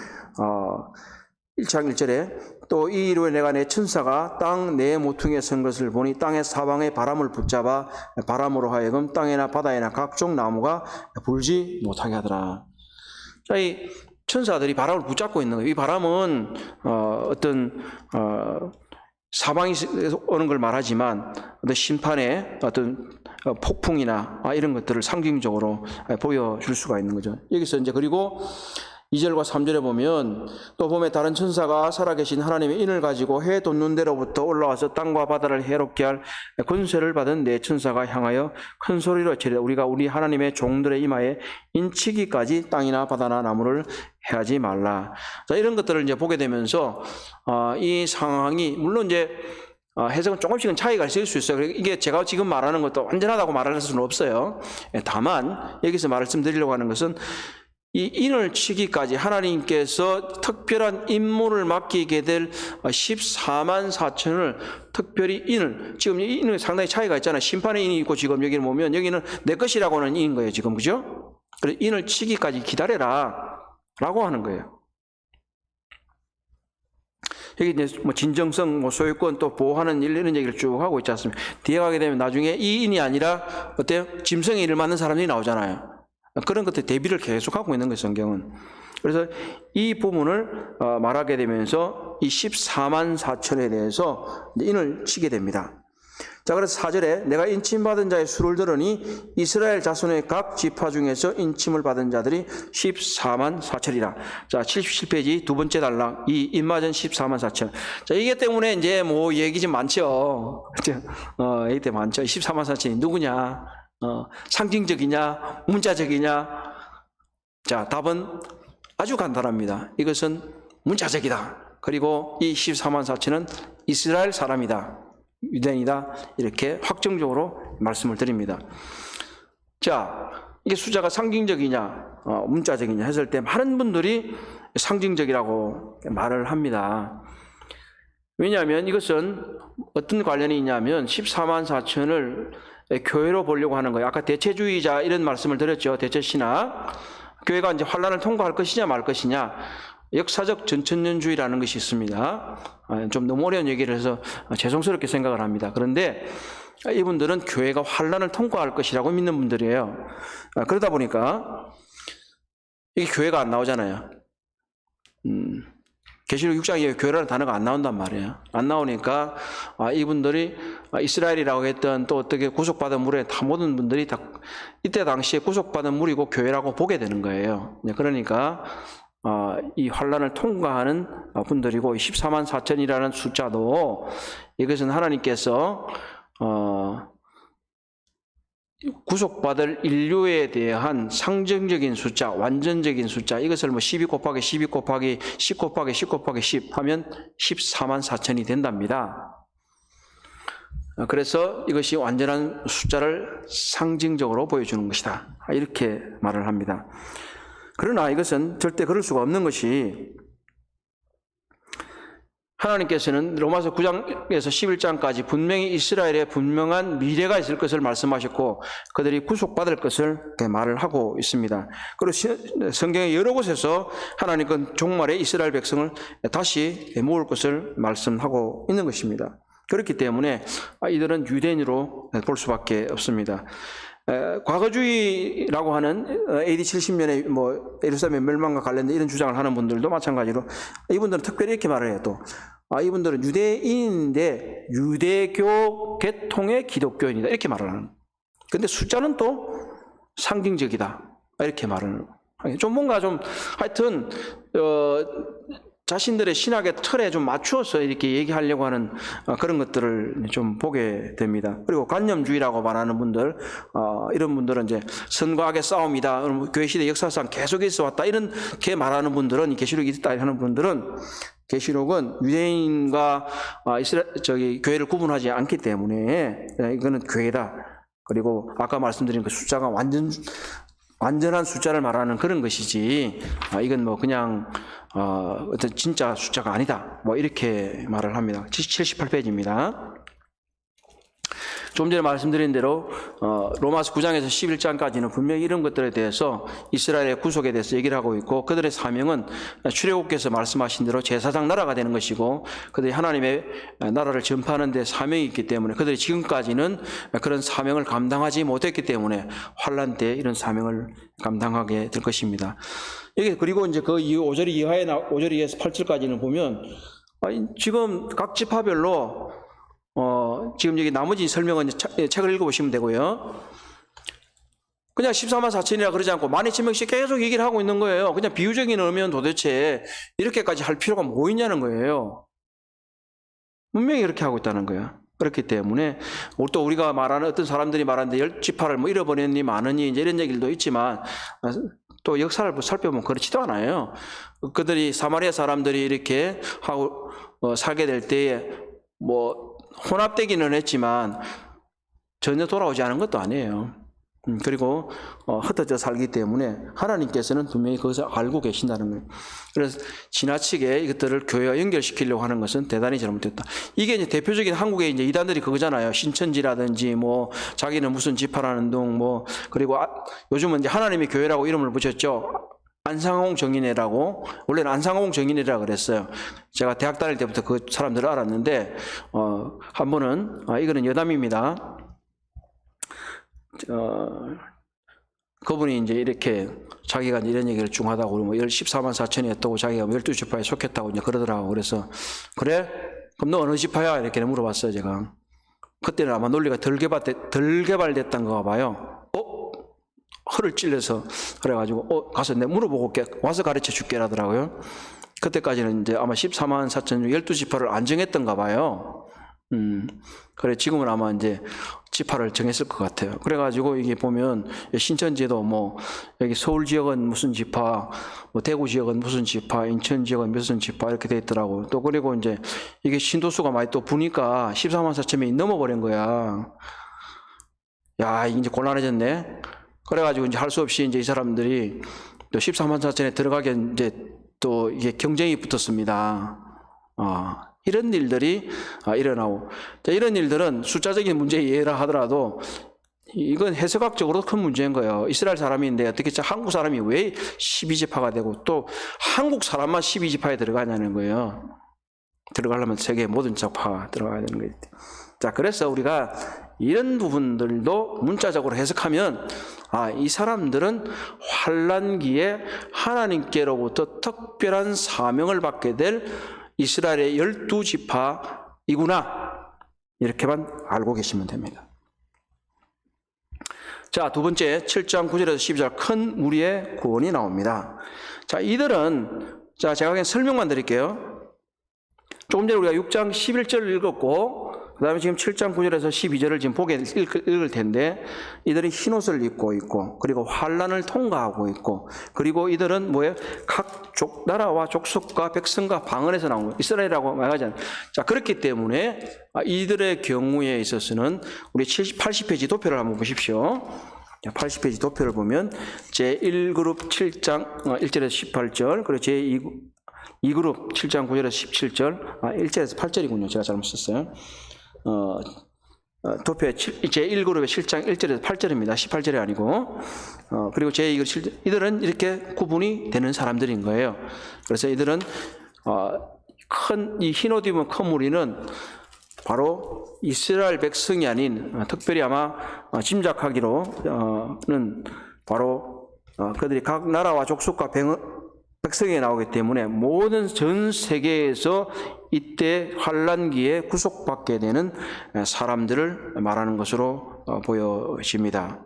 1장 1절에 또 이 이후에 내가 내 천사가 땅 네 모퉁이에 선 것을 보니 땅의 사방에 바람을 붙잡아 바람으로 하여금 땅이나 바다에나 각종 나무가 불지 못하게 하더라. 자, 이 천사들이 바람을 붙잡고 있는 거예요. 이 바람은 어떤 사방에서 오는 걸 말하지만 어떤 심판의 어떤 폭풍이나 이런 것들을 상징적으로 보여줄 수가 있는 거죠. 여기서 이제 그리고 2절과 3절에 보면 또 봄에 다른 천사가 살아계신 하나님의 인을 가지고 해 돋는 데로부터 올라와서 땅과 바다를 해롭게 할 권세를 받은 네 천사가 향하여 큰 소리로 외치되 우리가 우리 하나님의 종들의 이마에 인치기까지 땅이나 바다나 나무를 해하지 말라. 자, 이런 것들을 이제 보게 되면서 이 상황이 물론 이제 해석은 조금씩은 차이가 있을 수 있어요. 이게 제가 지금 말하는 것도 완전하다고 말할 수는 없어요. 다만 여기서 말씀드리려고 하는 것은 이 인을 치기까지 하나님께서 특별한 임무를 맡기게 될 14만 4천을 특별히 인을, 지금 이 인은 상당히 차이가 있잖아요. 심판의 인이 있고 지금 여기는 보면 여기는 내 것이라고는 인인 거예요 지금, 그죠? 그래서 인을 치기까지 기다려라 라고 하는 거예요. 여기 이제 진정성, 소유권 또 보호하는 일, 이런 얘기를 쭉 하고 있지 않습니까? 뒤에 가게 되면 나중에 이 인이 아니라 어때요? 짐승의 일을 맡는 사람들이 나오잖아요. 그런 것들 대비를 계속하고 있는 거예요, 성경은. 그래서 이 부분을 말하게 되면서 이 14만 4천에 대해서 인을 치게 됩니다. 자, 그래서 4절에 내가 인침받은 자의 수를 들으니 이스라엘 자손의 각 지파 중에서 인침을 받은 자들이 14만 4천이라. 자, 77페이지 두 번째 단락, 이 인맞은 14만 4천. 자, 이게 때문에 이제 뭐 얘기 좀 많죠. 얘기 때 많죠. 14만 4천이 누구냐? 상징적이냐? 문자적이냐? 자, 답은 아주 간단합니다. 이것은 문자적이다. 그리고 이 14만 4천은 이스라엘 사람이다. 유대인이다. 이렇게 확정적으로 말씀을 드립니다. 자, 이게 숫자가 상징적이냐, 문자적이냐 했을 때 많은 분들이 상징적이라고 말을 합니다. 왜냐하면 이것은 어떤 관련이 있냐면 14만 4천을 교회로 보려고 하는 거예요. 아까 대체주의자 이런 말씀을 드렸죠. 대체신학. 교회가 이제 환란을 통과할 것이냐 말 것이냐. 역사적 전천년주의라는 것이 있습니다. 좀 너무 어려운 얘기를 해서 죄송스럽게 생각을 합니다. 그런데 이분들은 교회가 환란을 통과할 것이라고 믿는 분들이에요. 그러다 보니까 이게 교회가 안 나오잖아요. 계시록 6장에 교회라는 단어가 안 나온단 말이에요. 안 나오니까 이분들이 이스라엘이라고 했던 또 어떻게 구속받은 무리의 다 모든 분들이 다 이때 당시에 구속받은 무리고 교회라고 보게 되는 거예요. 그러니까 이 환란을 통과하는 분들이고 14만 4천이라는 숫자도 이것은 하나님께서 구속받을 인류에 대한 상징적인 숫자, 완전적인 숫자, 이것을 12 곱하기 12 곱하기 10 곱하기 10 곱하기 10 하면 14만 4천이 된답니다. 그래서 이것이 완전한 숫자를 상징적으로 보여주는 것이다. 이렇게 말을 합니다. 그러나 이것은 절대 그럴 수가 없는 것이 하나님께서는 로마서 9장에서 11장까지 분명히 이스라엘에 분명한 미래가 있을 것을 말씀하셨고 그들이 구속받을 것을 말을 하고 있습니다. 그리고 성경의 여러 곳에서 하나님은 종말에 이스라엘 백성을 다시 모을 것을 말씀하고 있는 것입니다. 그렇기 때문에 이들은 유대인으로 볼 수밖에 없습니다. 과거주의라고 하는 AD 70년에 예루살렘 멸망과 관련된 이런 주장을 하는 분들도 마찬가지로 이분들은 특별히 이렇게 말을 해요. 또 이분들은 유대인인데 유대교 계통의 기독교인이다 이렇게 말을 하는. 근데 숫자는 또 상징적이다 이렇게 말을 하는. 좀 뭔가 좀 하여튼 자신들의 신학의 틀에 좀 맞추어서 이렇게 얘기하려고 하는 그런 것들을 좀 보게 됩니다. 그리고 관념주의라고 말하는 분들, 이런 분들은 이제 선과 악의 싸움이다. 교회 시대 역사상 계속 있어 왔다. 이렇게 말하는 분들은, 계시록이 있다 하는 분들은 계시록은 유대인과 교회를 구분하지 않기 때문에 이거는 교회다. 그리고 아까 말씀드린 그 숫자가 완전한 숫자를 말하는 그런 것이지, 이건 그냥, 어떤 진짜 숫자가 아니다. 이렇게 말을 합니다. 78페이지입니다. 좀 전에 말씀드린 대로, 로마서 9장에서 11장까지는 분명히 이런 것들에 대해서 이스라엘의 구속에 대해서 얘기를 하고 있고, 그들의 사명은 출애굽께서 말씀하신 대로 제사장 나라가 되는 것이고, 그들이 하나님의 나라를 전파하는 데 사명이 있기 때문에, 그들이 지금까지는 그런 사명을 감당하지 못했기 때문에 환란 때 이런 사명을 감당하게 될 것입니다. 그리고 이제 그 5절 이하에서 8절까지는 보면, 지금 각 지파별로 지금 여기 나머지 설명은 책을 읽어보시면 되고요. 그냥 14만 4천이라 그러지 않고 12,000명씩 계속 얘기를 하고 있는 거예요. 그냥 비유적인 의미는 도대체 이렇게까지 할 필요가 뭐 있냐는 거예요. 분명히 이렇게 하고 있다는 거예요. 그렇기 때문에 또 우리가 말하는 어떤 사람들이 말하는데 10지파를 잃어버렸니 많으니 이제 이런 얘기도 있지만 또 역사를 살펴보면 그렇지도 않아요. 그들이 사마리아 사람들이 이렇게 하고 살게 될 때에 혼합되기는 했지만 전혀 돌아오지 않은 것도 아니에요. 그리고 흩어져 살기 때문에 하나님께서는 분명히 그것을 알고 계신다는 거예요. 그래서 지나치게 이것들을 교회와 연결시키려고 하는 것은 대단히 잘못됐다. 이게 이제 대표적인 한국의 이제 이단들이 그거잖아요. 신천지라든지 자기는 무슨 지파라는 둥 그리고 요즘은 이제 하나님의 교회라고 이름을 붙였죠. 안상홍 정인회라고. 원래는 안상홍 정인회라고 그랬어요. 제가 대학 다닐 때부터 그 사람들을 알았는데 한 번은 이거는 여담입니다. 그분이 이제 이렇게 자기가 이런 얘기를 쭉 하다고 그러면 14만 4천이 했다고 자기가 12지파에 속했다고 이제 그러더라고. 그래서 그래? 그럼 너 어느 지파야? 이렇게 물어봤어요, 제가. 그때는 아마 논리가 덜 개발됐던 거 봐요. 허를 찔러서 그래가지고 가서 내가 물어보고 올게. 와서 가르쳐 줄게 라더라고요. 그때까지는 이제 아마 14만 4천 중 12지파를 안 정했던가 봐요. 그래 지금은 아마 이제 지파를 정했을 것 같아요. 그래가지고 이게 보면 신천지에도 여기 서울 지역은 무슨 지파, 대구 지역은 무슨 지파, 인천 지역은 무슨 지파 이렇게 돼 있더라고. 또 그리고 이제 이게 신도수가 많이 또 부니까 14만 4천명이 넘어버린 거야. 야, 이제 곤란해졌네. 그래가지고 이제 할 수 없이 이제 이 사람들이 또 14만 4천에 들어가게 이제 또 이게 경쟁이 붙었습니다. 이런 일들이 일어나고, 이런 일들은 숫자적인 문제에 이해를 하더라도 이건 해석학적으로 큰 문제인 거예요. 이스라엘 사람인데 어떻게 한국 사람이 왜 12지파가 되고 또 한국 사람만 12지파에 들어가냐는 거예요. 들어가려면 세계 모든 지파가 들어가야 되는 거예요. 자, 그래서 우리가 이런 부분들도 문자적으로 해석하면 이 사람들은 환란기에 하나님께로부터 특별한 사명을 받게 될 이스라엘의 12지파이구나. 이렇게만 알고 계시면 됩니다. 자, 두 번째 7장 9절에서 12절 큰 무리의 구원이 나옵니다. 자, 이들은 제가 그냥 설명만 드릴게요. 조금 전에 우리가 6장 11절을 읽었고 그 다음에 지금 7장 9절에서 12절을 지금 보게 읽을 텐데 이들이 흰옷을 입고 있고 그리고 환란을 통과하고 있고 그리고 이들은 뭐예요? 각 나라와 족속과 백성과 방언에서 나온 거예요. 이스라엘이라고 말하잖아요. 자, 그렇기 때문에 이들의 경우에 있어서는 우리 80페이지 도표를 한번 보십시오. 80페이지 도표를 보면 제1그룹 7장 1절에서 18절 그리고 제2그룹 7장 9절에서 17절 1절에서 8절이군요. 제가 잘못 썼어요. 도표에 제1그룹의 7장 1절에서 8절입니다. 18절이 아니고 그리고 제2그룹 7절 이들은 이렇게 구분이 되는 사람들인 거예요. 그래서 이들은 이 흰옷 입은 큰 무리는 바로 이스라엘 백성이 아닌 특별히 아마 짐작하기로는 바로 그들이 각 나라와 족속과 백성에 나오기 때문에 모든 전 세계에서 이때 환란기에 구속받게 되는 사람들을 말하는 것으로 보여집니다.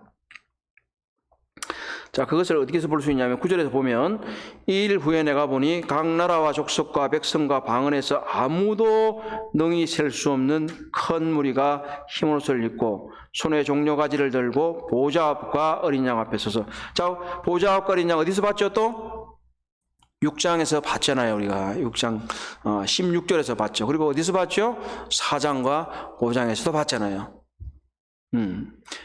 자, 그것을 어디서 볼 수 있냐면 9절에서 보면 이 일 후에 내가 보니 각 나라와 족속과 백성과 방언에서 아무도 능히 셀 수 없는 큰 무리가 흰옷을 입고 손에 종려가지를 들고 보좌 앞과 어린 양 앞에 서서 자, 보좌 앞과 어린 양 어디서 봤죠 또? 6장에서 봤잖아요. 우리가 6장 16절에서 봤죠. 그리고 어디서 봤죠? 4장과 5장에서도 봤잖아요.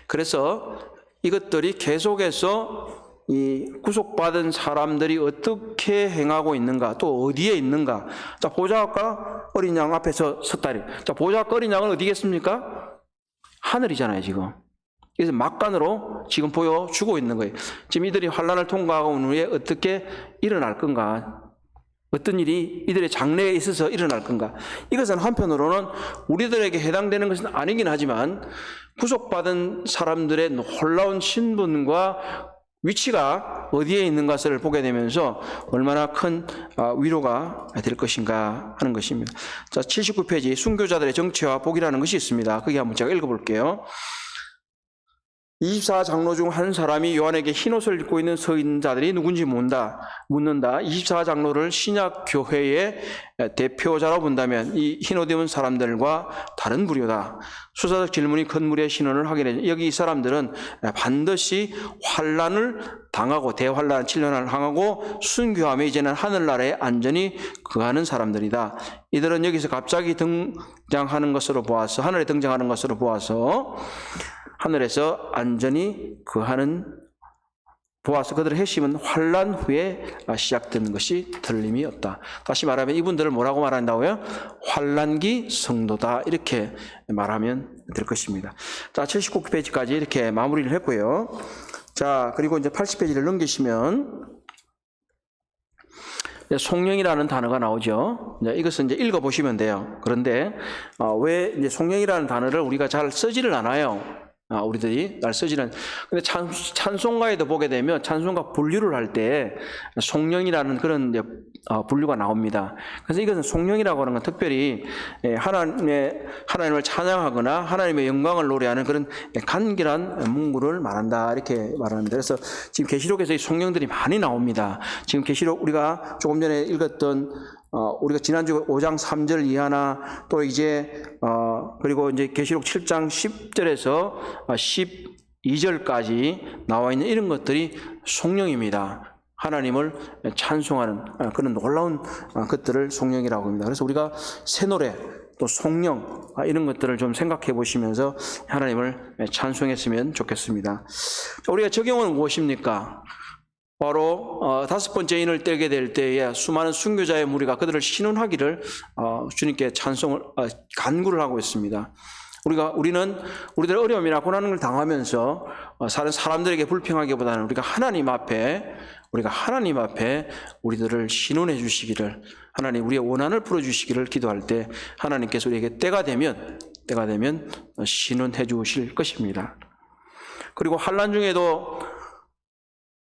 그래서 이것들이 계속해서 이 구속받은 사람들이 어떻게 행하고 있는가, 또 어디에 있는가. 자, 보좌과 어린 양 앞에서 섰다리. 자, 보좌과 어린 양은 어디겠습니까? 하늘이잖아요, 지금. 그래서 막간으로 지금 보여주고 있는 거예요. 지금 이들이 환란을 통과하고 온 후에 어떻게 일어날 건가? 어떤 일이 이들의 장래에 있어서 일어날 건가? 이것은 한편으로는 우리들에게 해당되는 것은 아니긴 하지만 구속받은 사람들의 놀라운 신분과 위치가 어디에 있는 것을 보게 되면서 얼마나 큰 위로가 될 것인가 하는 것입니다. 자, 79페이지 순교자들의 정체와 복이라는 것이 있습니다. 거기 한번 제가 읽어볼게요. 24장로 중 한 사람이 요한에게 흰옷을 입고 있는 서 있는 자들이 누군지 묻는다. 24장로를 신약교회의 대표자로 본다면 이 흰옷 입은 사람들과 다른 부류다. 수사적 질문이 큰 무리의 신원을 확인해. 여기 이 사람들은 반드시 환란을 당하고 대환란 7년을 당하고 순교하며 이제는 하늘나라에 안전히 거하는 사람들이다. 이들은 여기서 갑자기 등장하는 것으로 보아서 하늘에 등장하는 것으로 보아서 하늘에서 안전히 보아서 그들의 핵심은 환란 후에 시작되는 것이 틀림이 없다. 다시 말하면 이분들을 뭐라고 말한다고요? 환란기 성도다 이렇게 말하면 될 것입니다. 자, 79페이지까지 이렇게 마무리를 했고요. 자, 그리고 이제 80페이지를 넘기시면 송영이라는 단어가 나오죠. 이것은 이제 읽어보시면 돼요. 그런데 왜 이제 송영이라는 단어를 우리가 잘 쓰지를 않아요. 우리들이 날 쓰지는. 근데 찬송가에도 보게 되면 찬송가 분류를 할 때 송영이라는 그런 분류가 나옵니다. 그래서 이것은 송영이라고 하는 건 특별히 하나님을 찬양하거나 하나님의 영광을 노래하는 그런 간결한 문구를 말한다 이렇게 말합니다. 그래서 지금 계시록에서 이 송영들이 많이 나옵니다. 지금 계시록 우리가 조금 전에 읽었던 우리가 지난주 5장 3절 이하나 또 이제 그리고 이제 계시록 7장 10절에서 12절까지 나와 있는 이런 것들이 송영입니다. 하나님을 찬송하는 그런 놀라운 것들을 송영이라고 합니다. 그래서 우리가 새 노래 또 송영 이런 것들을 좀 생각해 보시면서 하나님을 찬송했으면 좋겠습니다. 우리가 적용은 무엇입니까? 바로 다섯 번째 인을 떼게 될 때에 수많은 순교자의 무리가 그들을 신원하기를 주님께 찬송을 간구를 하고 있습니다. 우리는 우리들 어려움이나 고난을 당하면서 사는 사람들에게 불평하기보다는 우리가 하나님 앞에 우리들을 신원해 주시기를, 하나님 우리의 원한을 풀어 주시기를 기도할 때 하나님께서 우리에게 때가 되면 신원해 주실 것입니다. 그리고 환난 중에도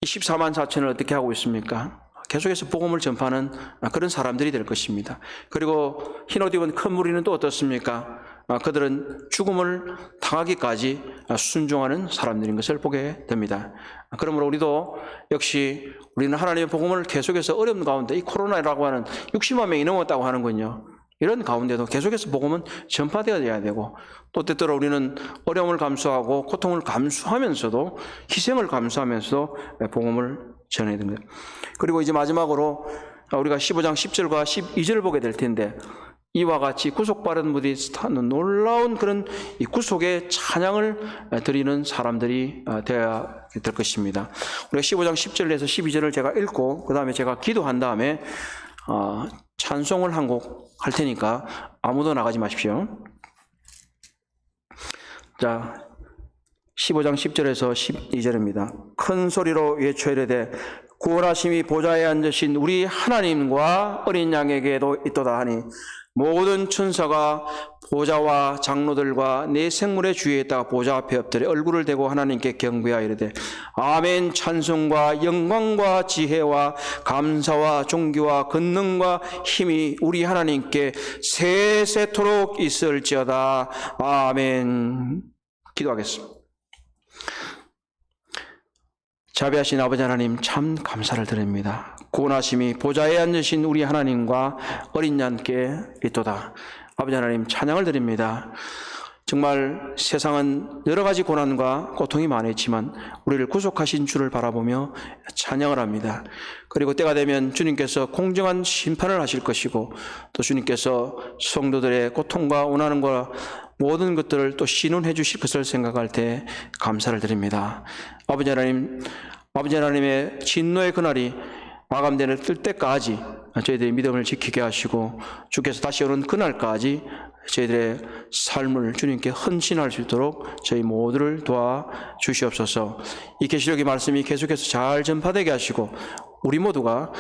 이 14만 4천을 어떻게 하고 있습니까? 계속해서 복음을 전파하는 그런 사람들이 될 것입니다. 그리고 흰옷 입은 큰 무리는 또 어떻습니까? 그들은 죽음을 당하기까지 순종하는 사람들인 것을 보게 됩니다. 그러므로 우리도 역시 우리는 하나님의 복음을 계속해서 어려운 가운데 이 코로나라고 하는 60만 명이 넘었다고 하는군요. 이런 가운데도 계속해서 복음은 전파되어야 되고 또 때때로 우리는 어려움을 감수하고 고통을 감수하면서도 희생을 감수하면서도 복음을 전해야 됩니다. 그리고 이제 마지막으로 우리가 15장 10절과 12절을 보게 될 텐데 이와 같이 구속받은 분들이 하는 놀라운 그런 이 구속의 찬양을 드리는 사람들이 되어야 될 것입니다. 우리가 15장 10절에서 12절을 제가 읽고 그 다음에 제가 기도한 다음에 찬송을 한 곡 할 테니까 아무도 나가지 마십시오. 자, 15장 10절에서 12절입니다. 큰 소리로 외쳐 이르되 구원하심이 보좌에 앉으신 우리 하나님과 어린 양에게도 있도다 하니 모든 천사가 보좌와 장로들과 내 생물의 주위에 있다가 보좌 앞에 엎드려 얼굴을 대고 하나님께 경배하여 이르되 아멘. 찬송과 영광과 지혜와 감사와 존귀와 권능과 힘이 우리 하나님께 세세토록 있을지어다. 아멘. 기도하겠습니다. 자비하신 아버지 하나님, 참 감사를 드립니다. 구원하심이 보좌에 앉으신 우리 하나님과 어린 양께 있도다. 아버지 하나님, 찬양을 드립니다. 정말 세상은 여러 가지 고난과 고통이 많았지만 우리를 구속하신 주를 바라보며 찬양을 합니다. 그리고 때가 되면 주님께서 공정한 심판을 하실 것이고 또 주님께서 성도들의 고통과 원하는과 모든 것들을 또 신원해 주실 것을 생각할 때 감사를 드립니다. 아버지 하나님의 진노의 그날이 마감되는 뜰 때까지 저희들의 믿음을 지키게 하시고 주께서 다시 오는 그날까지 저희들의 삶을 주님께 헌신할 수 있도록 저희 모두를 도와주시옵소서. 이 계시록의 말씀이 계속해서 잘 전파되게 하시고 우리 모두가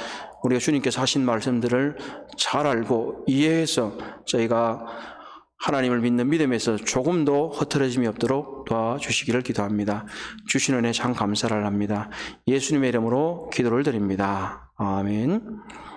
우리가 주님께서 하신 말씀들을 잘 알고 이해해서 저희가 하나님을 믿는 믿음에서 조금도 흐트러짐이 없도록 도와주시기를 기도합니다. 주신 은혜 참 감사를 합니다. 예수님의 이름으로 기도를 드립니다. 아멘.